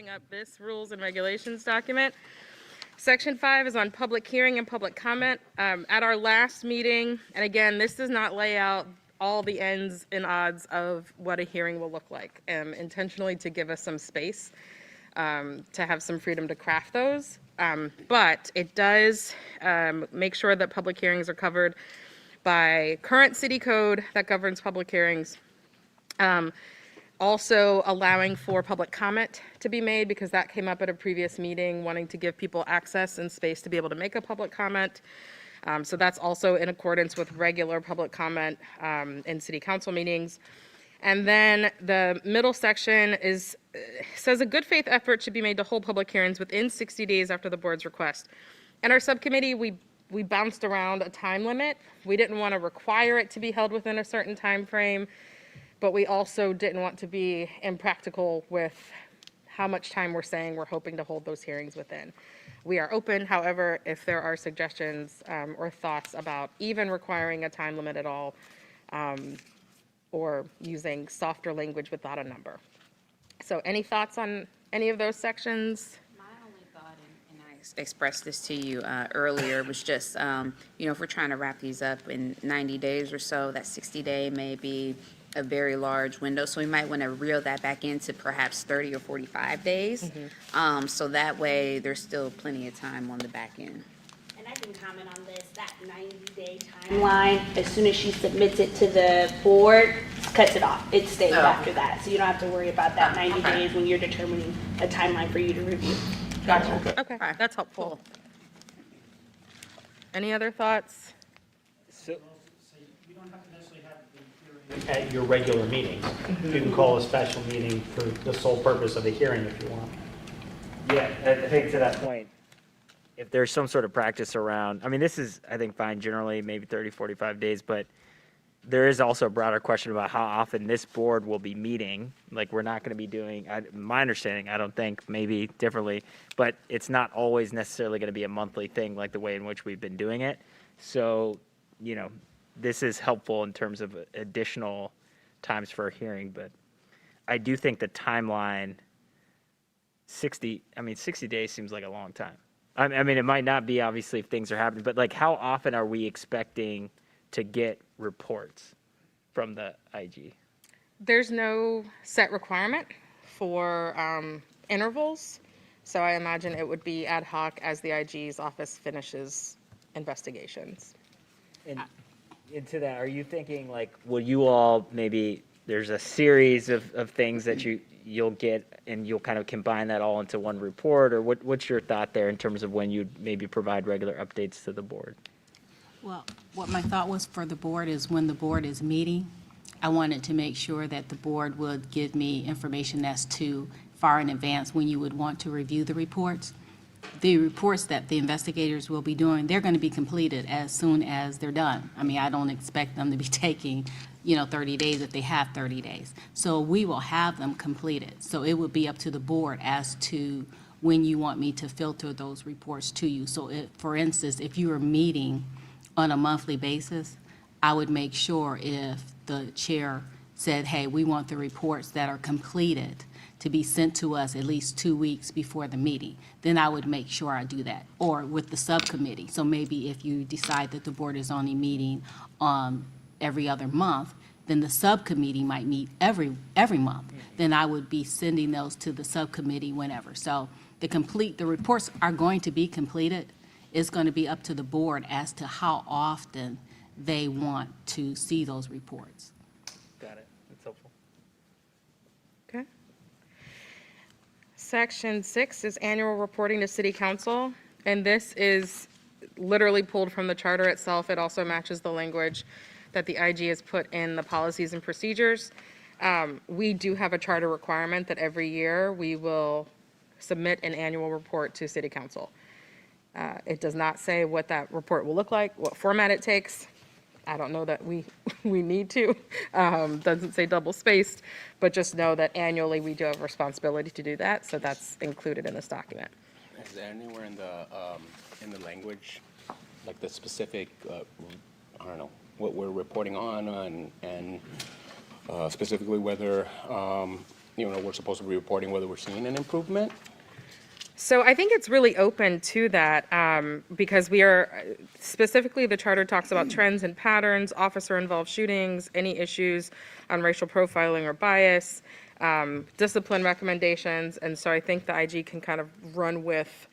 finishing up this rules and regulations document. Section 5 is on public hearing and public comment. At our last meeting, and again, this does not lay out all the ends and odds of what a hearing will look like, intentionally to give us some space to have some freedom to craft those. But it does make sure that public hearings are covered by current city code that governs public hearings. Also allowing for public comment to be made, because that came up at a previous meeting, wanting to give people access and space to be able to make a public comment. So that's also in accordance with regular public comment in city council meetings. And then the middle section says a good faith effort should be made to hold public hearings within 60 days after the board's request. And our subcommittee, we bounced around a time limit. We didn't want to require it to be held within a certain time frame, but we also didn't want to be impractical with how much time we're saying we're hoping to hold those hearings within. We are open, however, if there are suggestions or thoughts about even requiring a time limit at all, or using softer language without a number. So any thoughts on any of those sections? My only thought, and I expressed this to you earlier, was just, if we're trying to wrap these up in 90 days or so, that 60-day may be a very large window, so we might want to reel that back into perhaps 30 or 45 days. So that way, there's still plenty of time on the back end. And I can comment on this, that 90-day timeline, as soon as she submits it to the board, cuts it off. It stays after that. So you don't have to worry about that 90 days when you're determining a timeline for you to review. Gotcha. Okay, that's helpful. Any other thoughts? So you don't have to necessarily have the hearing at your regular meetings. You can call a special meeting for the sole purpose of the hearing if you want. Yeah, I think to that point, if there's some sort of practice around, I mean, this is, I think, fine generally, maybe 30, 45 days, but there is also a broader question about how often this board will be meeting. Like, we're not going to be doing, my understanding, I don't think, maybe differently, but it's not always necessarily going to be a monthly thing like the way in which we've been doing it. So, this is helpful in terms of additional times for a hearing, but I do think the timeline, 60 days seems like a long time. I mean, it might not be, obviously, if things are happening, but like, how often are we expecting to get reports from the IG? There's no set requirement for intervals, so I imagine it would be ad hoc as the IG's office finishes investigations. And into that, are you thinking, like, will you all maybe, there's a series of things that you'll get and you'll kind of combine that all into one report, or what's your thought there in terms of when you'd maybe provide regular updates to the board? Well, what my thought was for the board is when the board is meeting, I wanted to make sure that the board would give me information as to far in advance when you would want to review the reports. The reports that the investigators will be doing, they're going to be completed as soon as they're done. I mean, I don't expect them to be taking, 30 days if they have 30 days. So we will have them completed. So it would be up to the board as to when you want me to filter those reports to you. So for instance, if you were meeting on a monthly basis, I would make sure if the chair said, hey, we want the reports that are completed to be sent to us at least 2 weeks before the meeting, then I would make sure I do that. Or with the subcommittee. So maybe if you decide that the board is only meeting every other month, then the subcommittee might meet every month. Then I would be sending those to the subcommittee whenever. So the reports are going to be completed. It's going to be up to the board as to how often they want to see those reports. Got it. That's helpful. Okay. Section 6 is annual reporting to city council, and this is literally pulled from the charter itself. It also matches the language that the IG has put in the policies and procedures. We do have a charter requirement that every year we will submit an annual report to city council. It does not say what that report will look like, what format it takes. I don't know that we need to. Doesn't say double spaced, but just know that annually we do have a responsibility to do that, so that's included in this document. Is there anywhere in the language, like the specific, I don't know, what we're reporting on and specifically whether, we're supposed to be reporting whether we're seeing an improvement? So I think it's really open to that because we are, specifically the charter talks about trends and patterns, officer-involved shootings, any issues on racial profiling or bias, discipline recommendations. And so I think the IG can kind of run with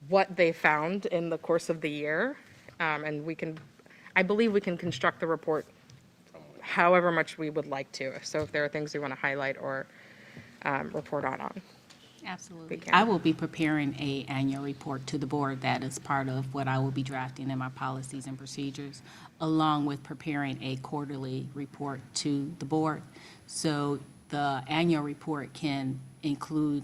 what they found in the course of the year. And I believe we can construct the report however much we would like to. So if there are things we want to highlight or report on. Absolutely. can. I will be preparing a annual report to the board that is part of what I will be drafting in my policies and procedures, along with preparing a quarterly report to the board. So the annual report can include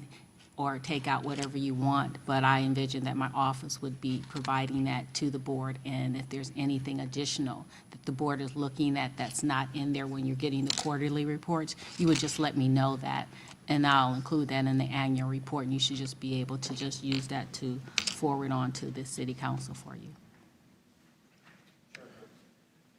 or take out whatever you want, but I envision that my office would be providing that to the board, and if there's anything additional that the board is looking at that's not in there when you're getting the quarterly reports, you would just let me know that, and I'll include that in the annual report, and you should just be able to just use that to forward on to the city council for you.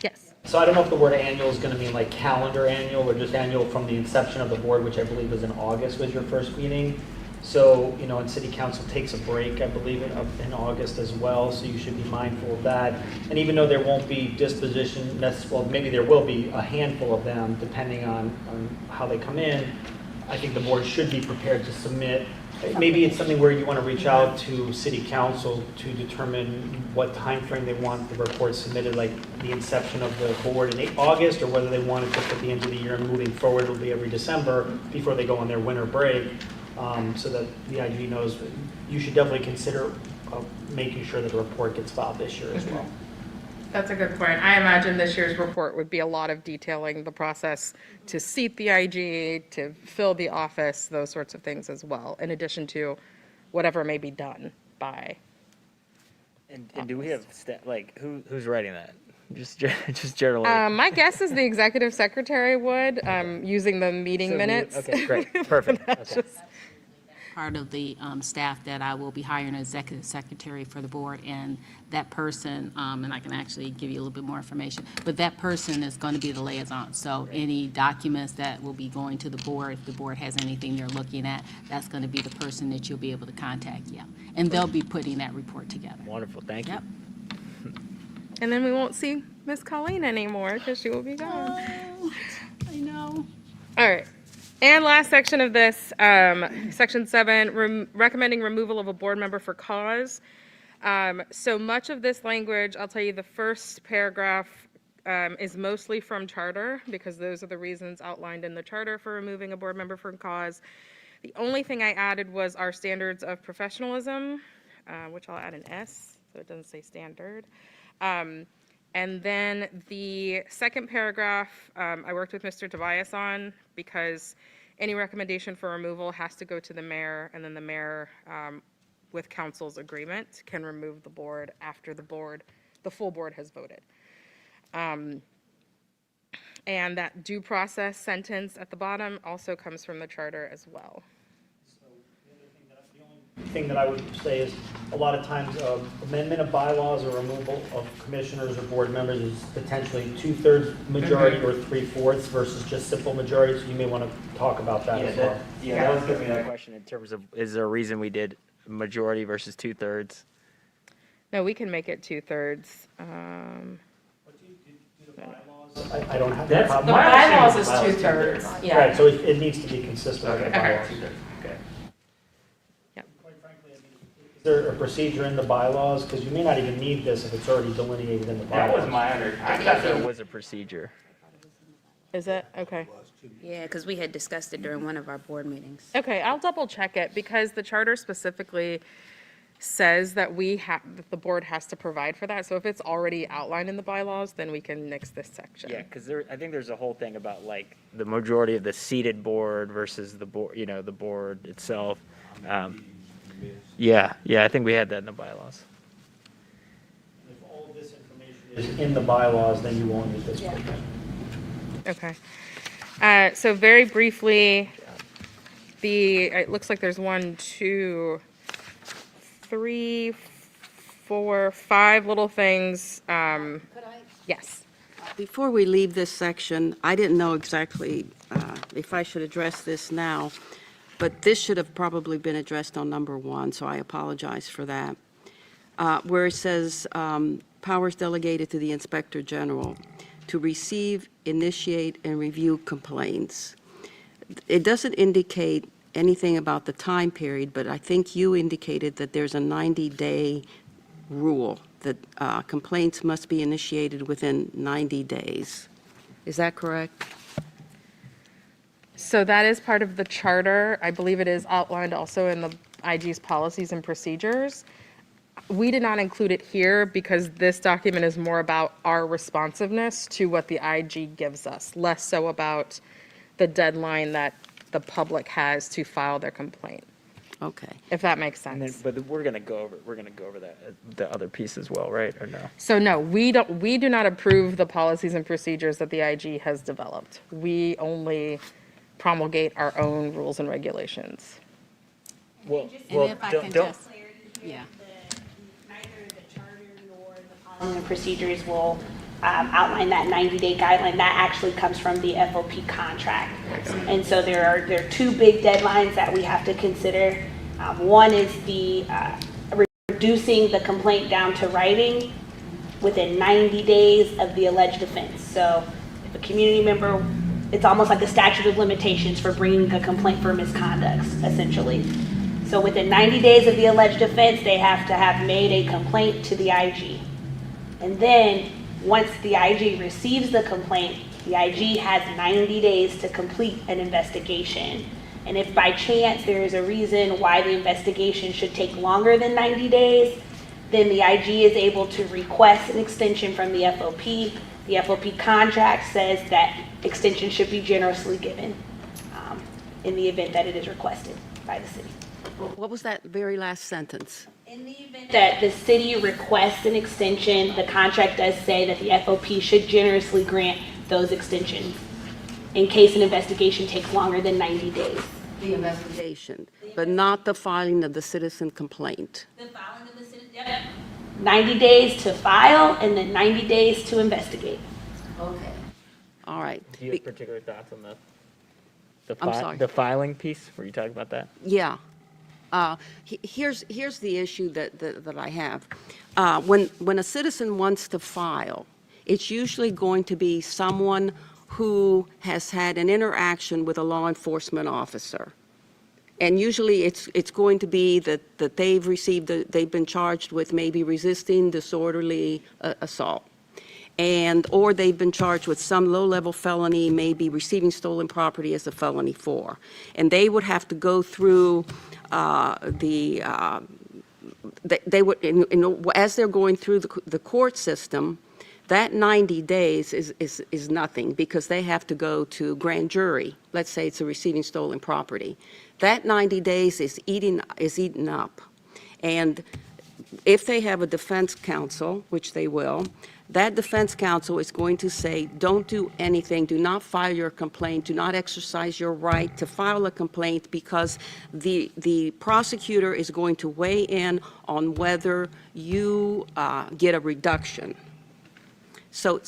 Yes. So I don't know if the word annual is going to mean like calendar annual or just annual from the inception of the board, which I believe was in August was your first meeting. So, and city council takes a break, I believe, in August as well, so you should be mindful of that. And even though there won't be disposition, well, maybe there will be a handful of them, depending on how they come in, I think the board should be prepared to submit. Maybe it's something where you want to reach out to city council to determine what time frame they want the report submitted, like the inception of the board in August, or whether they want it just at the end of the year and moving forward, it'll be every December before they go on their winter break. So that the IG knows. You should definitely consider making sure that the report gets filed this year as well. That's a good point. I imagine this year's report would be a lot of detailing the process to seat the IG, to fill the office, those sorts of things as well, in addition to whatever may be done by. And do we have, who's writing that? Just generally? My guess is the executive secretary would, using the meeting minutes. Okay, great, perfect. Okay. Part of the staff that I will be hiring an executive secretary for the board, and that person, and I can actually give you a little bit more information, but that person is going to be the liaison. So any documents that will be going to the board, if the board has anything they're looking at, that's going to be the person that you'll be able to contact, yeah. And they'll be putting that report together. Wonderful, thank you. Yep. And then we won't see Miss Colleen anymore because she will be gone. Oh, I know. All right. And last section of this, section 7, recommending removal of a board member for cause. So much of this language, I'll tell you, the first paragraph is mostly from charter because those are the reasons outlined in the charter for removing a board member for cause. The only thing I added was our standards of professionalism, which I'll add an S, so it doesn't say standard. And then the second paragraph, I worked with Mr. Tobias on because any recommendation for removal has to go to the mayor, and then the mayor, with council's agreement, can remove the board after the full board has voted. And that due process sentence at the bottom also comes from the charter as well. Thing that I would say is a lot of times amendment of bylaws or removal of commissioners or board members is potentially 2/3 majority or 3/4 versus just simple majority, so you may want to talk about that as well. That was giving me that question in terms of, is there a reason we did majority versus 2/3? No, we can make it 2/3. I don't have That's- that. the bylaws is 2/3, yeah. Right, so it needs to be consistent with the bylaws. Okay. Quite frankly, I mean, is there a procedure in the bylaws? Because you may not even need this if it's already delineated in the bylaws. That was my I thought there was a procedure. Is it? Okay. Yeah, because we had discussed it during one of our board meetings. Okay, I'll double check it because the charter specifically says that that the board has to provide for that. So if it's already outlined in the bylaws, then we can nix this section. Yeah, because I think there's a whole thing about like the majority of the seated board versus the board, the board itself. Yeah, I think we had that in the bylaws. If all of this information is in the bylaws, then you won't need this provision. Okay. So very briefly, it looks like there's 1, 2, 3, 4, 5 little things. Could I? Yes. Before we leave this section, I didn't know exactly if I should address this now, but this should have probably been addressed on number 1, so I apologize for that. Where it says, powers delegated to the Inspector General to receive, initiate, and review complaints. It doesn't indicate anything about the time period, but I think you indicated that there's a 90-day rule, that complaints must be initiated within 90 days. Is that correct? So that is part of the charter. I believe it is outlined also in the IG's policies and procedures. We did not include it here because this document is more about our responsiveness to what the IG gives us, less so about the deadline that the public has to file their complaint, Okay. if that makes And then, sense. but we're gonna go over that, the other piece as well, right, or no? So no, we do not approve the policies and procedures that the IG has developed. We only promulgate our own rules and regulations. Well, And if I can just, Clarity yeah. here, neither the charter nor the policies and procedures will outline that 90-day guideline. That actually comes from the FOP contract. And so there are 2 big deadlines that we have to consider. One is the reducing the complaint down to writing within 90 days of the alleged offense. So if a community member, it's almost like the statute of limitations for bringing a complaint for misconduct, essentially. So within 90 days of the alleged offense, they have to have made a complaint to the IG. And then, once the IG receives the complaint, the IG has 90 days to complete an investigation. And if by chance there is a reason why the investigation should take longer than 90 days, then the IG is able to request an extension from the FOP. The FOP contract says that extension should be generously given in the event that it is requested by the city. What was that very last sentence? In the event that the city requests an extension, the contract does say that the FOP should generously grant those extensions in case an investigation takes longer than 90 days. The investigation, but not the filing of the citizen complaint. The filing of the citizen, 90 days to file and then 90 days to investigate. Okay. All right. Do you have particular thoughts on I'm sorry. the filing piece? Were you talking about that? Yeah. Here's the issue that I have. When a citizen wants to file, it's usually going to be someone who has had an interaction with a law enforcement officer. And usually it's going to be that they've been charged with maybe resisting disorderly assault. Or they've been charged with some low-level felony, maybe receiving stolen property as a felony 4. And they would have to go through they would, as they're going through the court system, that 90 days is nothing because they have to go to grand jury. Let's say it's a receiving stolen property. That 90 days is eaten up. And if they have a defense counsel, which they will, that defense counsel is going to say, don't do anything, do not file your complaint, do not exercise your right to file a complaint because the prosecutor is going to weigh in on whether you get a reduction. So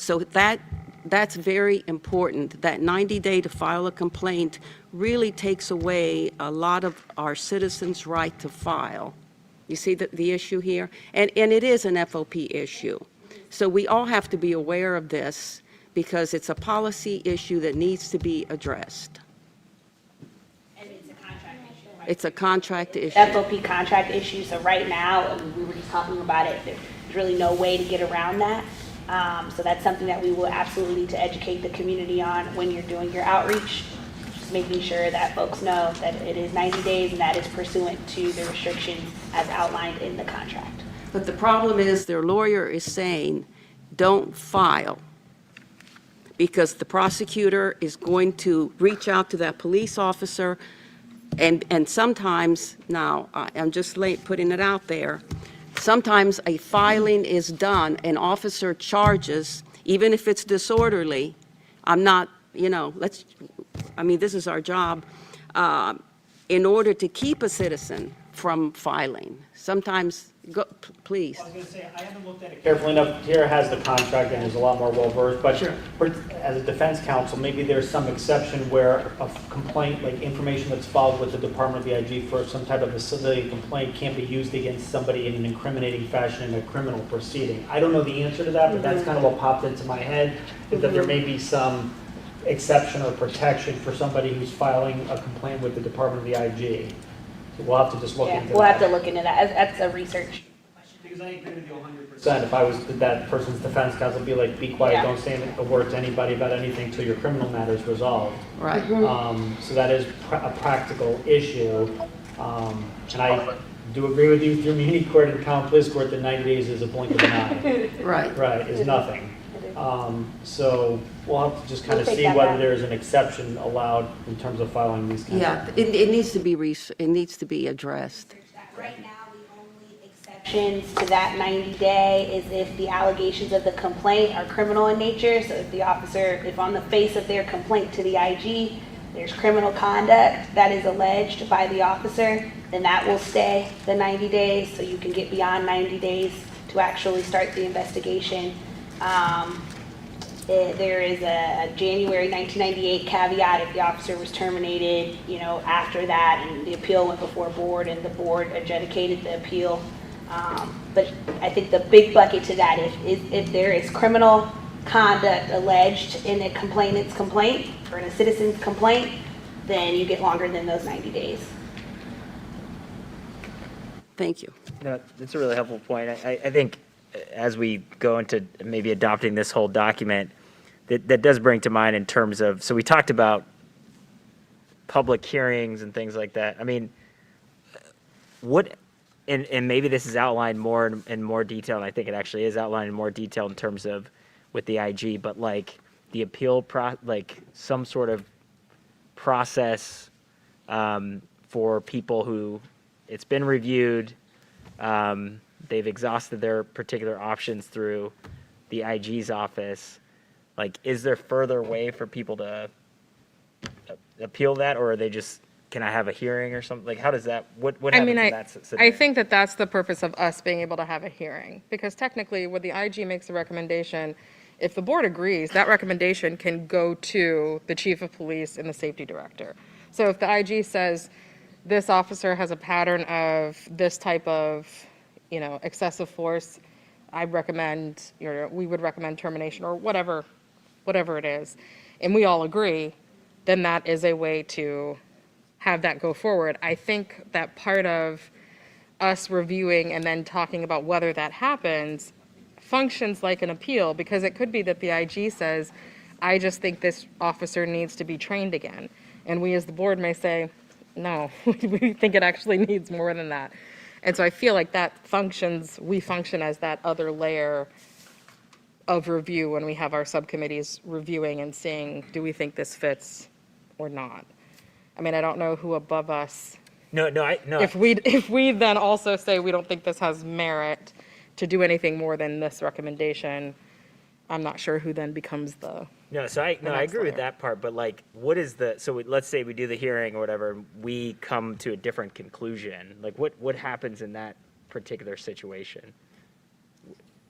that's very important. That 90-day to file a complaint really takes away a lot of our citizens' right to file. You see the issue here? And it is an FOP issue. So we all have to be aware of this because it's a policy issue that needs to be addressed. And it's a contract issue, right? It's a contract issue. FOP contract issue, so right now, we were just talking about it, there's really no way to get around that. So that's something that we will absolutely need to educate the community on when you're doing your outreach. Just making sure that folks know that it is 90 days and that is pursuant to the restrictions as outlined in the contract. But the problem is their lawyer is saying, don't file, because the prosecutor is going to reach out to that police officer, and sometimes, now, I'm just putting it out there, sometimes a filing is done, an officer charges, even if it's disorderly, I'm not, this is our job, in order to keep a citizen from filing. Sometimes, please. I was going to say, I haven't looked at it carefully enough. Tara has the contract and is a lot more well-versed, but as a defense counsel, maybe there's some exception where a complaint, like information that's filed with the Department of the IG for some type of a civilian complaint can't be used against somebody in an incriminating fashion in a criminal proceeding. I don't know the answer to that, but that's kind of what popped into my head, is that there may be some exception or protection for somebody who's filing a complaint with the Department of the IG. We'll have to just look Yeah, into that. we'll have to look into that. That's a research. Because I agree with you 100%. If I was that person's defense counsel, be like, be quiet, Yeah. don't say a word to anybody about anything till your criminal matter is resolved. Right. So that is a practical issue. And I do agree with you through muni court and common police court that 90 days is a blink of an eye. Right. Right, is nothing. So we'll have to just kind We'll of take see that whether back. there's an exception allowed in terms of filing these kinds of. Yeah, it needs to be, it needs to be addressed. Right now, the only exceptions to that 90-day is if the allegations of the complaint are criminal in nature. So if the officer, if on the face of their complaint to the IG, there's criminal conduct that is alleged by the officer, then that will stay the 90 days. So you can get beyond 90 days to actually start the investigation. There is a January 1998 caveat if the officer was terminated, after that, and the appeal went before board, and the board adjudicated the appeal. But I think the big bucket to that is if there is criminal conduct alleged in a complainant's complaint or in a citizen's complaint, then you get longer than those 90 days. Thank you. No, that's a really helpful point. I think as we go into maybe adopting this whole document, that does bring to mind in terms of, so we talked about public hearings and things like that. I mean, and maybe this is outlined more in more detail, and I think it actually is outlined in more detail in terms of with the IG, but like the appeal, like some sort of process for people who it's been reviewed, they've exhausted their particular options through the IG's office. Like, is there further way for people to appeal that, or are they just, can I have a hearing or something? Like, how does that, what happens in that scenario? I think that that's the purpose of us being able to have a hearing, because technically, when the IG makes a recommendation, if the board agrees, that recommendation can go to the chief of police and the safety director. So if the IG says, this officer has a pattern of this type of, excessive force, I recommend, we would recommend termination or whatever it is, and we all agree, then that is a way to have that go forward. I think that part of us reviewing and then talking about whether that happens functions like an appeal, because it could be that the IG says, I just think this officer needs to be trained again. And we as the board may say, no, we think it actually needs more than that. And so I feel like we function as that other layer of review when we have our subcommittees reviewing and seeing, do we think this fits or not? I mean, I don't know who above us, No. if we then also say we don't think this has merit to do anything more than this recommendation, I'm not sure who then becomes the. No, so I next agree with layer. that part, but like, what is let's say we do the hearing or whatever, we come to a different conclusion. Like, what happens in that particular situation?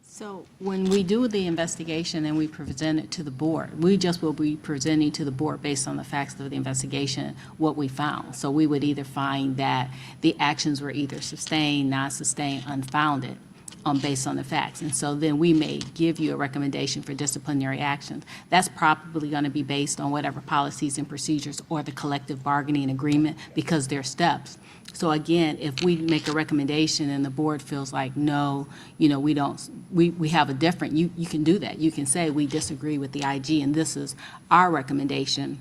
So when we do the investigation and we present it to the board, we just will be presenting to the board based on the facts of the investigation, what we found. So we would either find that the actions were either sustained, non-sustained, unfounded, based on the facts. And so then we may give you a recommendation for disciplinary actions. That's probably going to be based on whatever policies and procedures or the collective bargaining agreement, because they're steps. So again, if we make a recommendation and the board feels like, no, we don't, we have a different, you can do that. You can say, we disagree with the IG and this is our recommendation.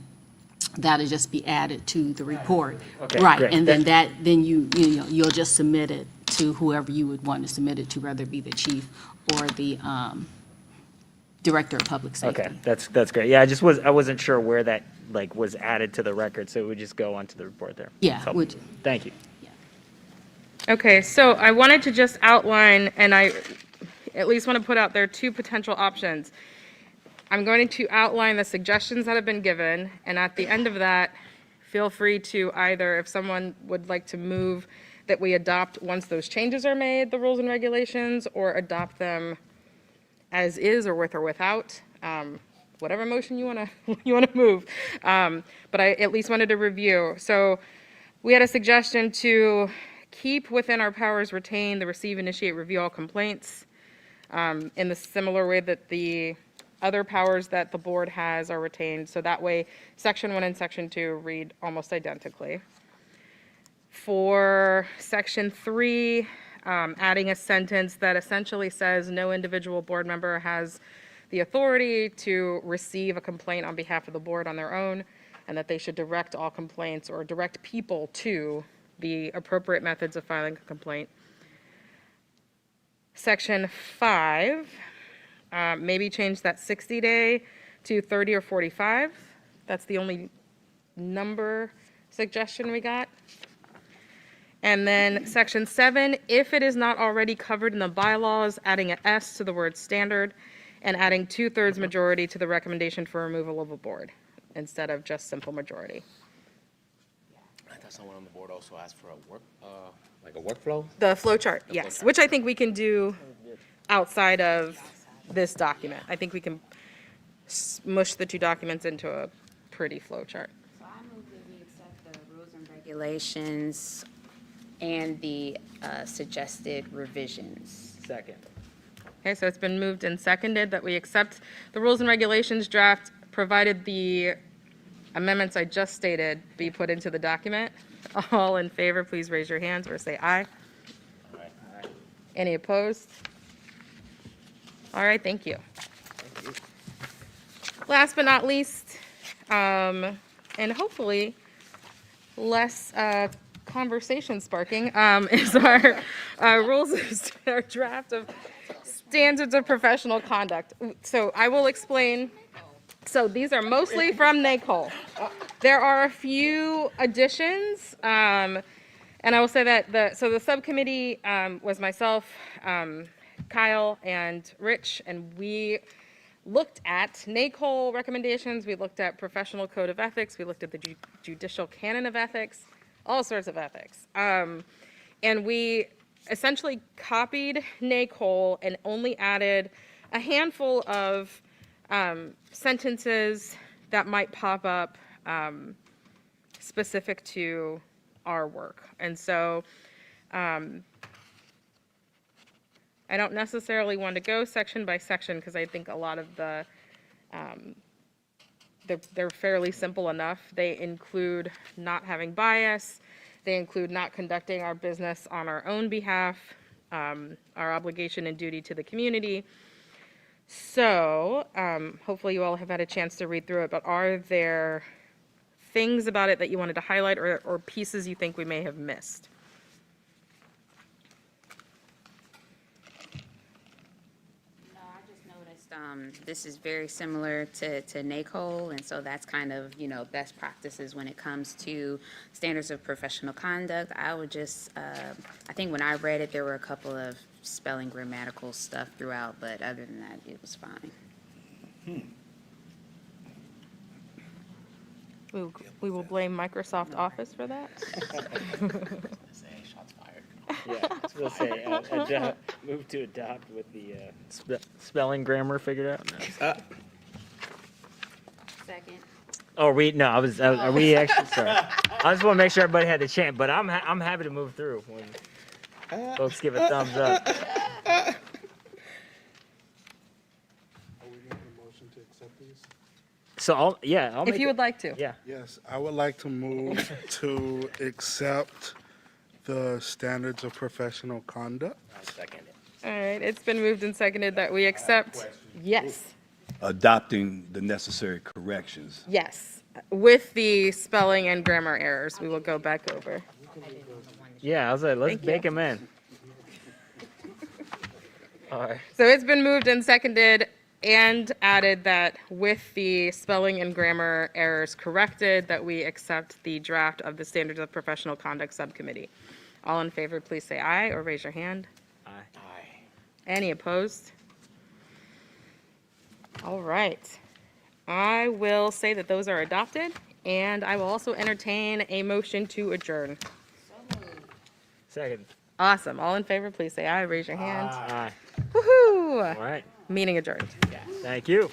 That'll just be added to the report. Okay, Right, great. and then you'll just submit it to whoever you would want to submit it to, whether it be the chief or the director of public safety. Okay, that's great. Yeah, I wasn't sure where that was added to the record, so it would just go onto the report there. Yeah, That's helpful. Thank you. Okay, so I wanted to just outline, and I at least want to put out there two potential options. I'm going to outline the suggestions that have been given, and at the end of that, feel free to either, if someone would like to move that we adopt, once those changes are made, the rules and regulations, or adopt them as is or with or without, whatever motion you want to you want to move. But I at least wanted to review. So we had a suggestion to keep within our powers retain the receive, initiate, review all complaints in the similar way that the other powers that the board has are retained. So that way, Section 1 and Section 2 read almost identically. For Section 3, adding a sentence that essentially says no individual board member has the authority to receive a complaint on behalf of the board on their own, and that they should direct all complaints or direct people to the appropriate methods of filing a complaint. Section 5, maybe change that 60-day to 30 or 45. That's the only number suggestion we got. And then Section 7, if it is not already covered in the bylaws, adding an S to the word standard, and adding 2/3 majority to the recommendation for removal of a board, instead of just simple majority. I thought someone on the board also asked for a like a workflow? The flow chart, yes, which I think we can do outside of this document. I think we can smush the two documents into a pretty flow chart. So I move that we accept the rules and regulations and the suggested revisions. Second. Okay, so it's been moved and seconded that we accept the rules and regulations draft, provided the amendments I just stated be put into the document. All in favor, please raise your hands or say aye. Aye. Any opposed? All right, thank you. Last but not least, and hopefully less conversation sparking, is our rules, our draft of standards of professional conduct. So I will explain. So these are mostly from NACOL. There are a few additions, and I will say that the subcommittee was myself, Kyle, and Rich, and we looked at NACOL recommendations, we looked at professional code of ethics, we looked at the judicial canon of ethics, all sorts of ethics. And we essentially copied NACOL and only added a handful of sentences that might pop up specific to our work. And so I don't necessarily want to go section by section because I think a lot of the, they're fairly simple enough. They include not having bias. They include not conducting our business on our own behalf, our obligation and duty to the community. So hopefully you all have had a chance to read through it, but are there things about it that you wanted to highlight or pieces you think we may have missed? No, I just noticed this is very similar to NACOL, and so that's kind of, best practices when it comes to standards of professional conduct. I would just, I think when I read it, there were a couple of spelling grammatical stuff throughout, but other than that, it was fine. We will blame Microsoft Office for that. Shots fired. Yeah, I was gonna say, move to adopt with the spelling grammar figured out. No. Second. Oh, are we actually, sorry. I just want to make sure everybody had the chance, but I'm happy to move through when folks give a thumbs up. Are we making a motion to accept these? So I'll make If you it- would like to. Yeah. Yes, I would like to move to accept the standards of professional conduct. I second it. All right, it's been moved and seconded that we accept, yes, Adopting the necessary corrections. yes, with the spelling and grammar errors, we will go back over. Yeah, I was like, let's Thank you. bake them in. All right. So it's been moved and seconded and added that with the spelling and grammar errors corrected, that we accept the draft of the Standards of Professional Conduct Subcommittee. All in favor, please say aye or raise your hand. Aye. Aye. Any opposed? All right. I will say that those are adopted, and I will also entertain a motion to adjourn. Second. Awesome. All in favor, please say aye. Raise your hand. Aye. Woohoo! All right. Meeting adjourned. Thank you.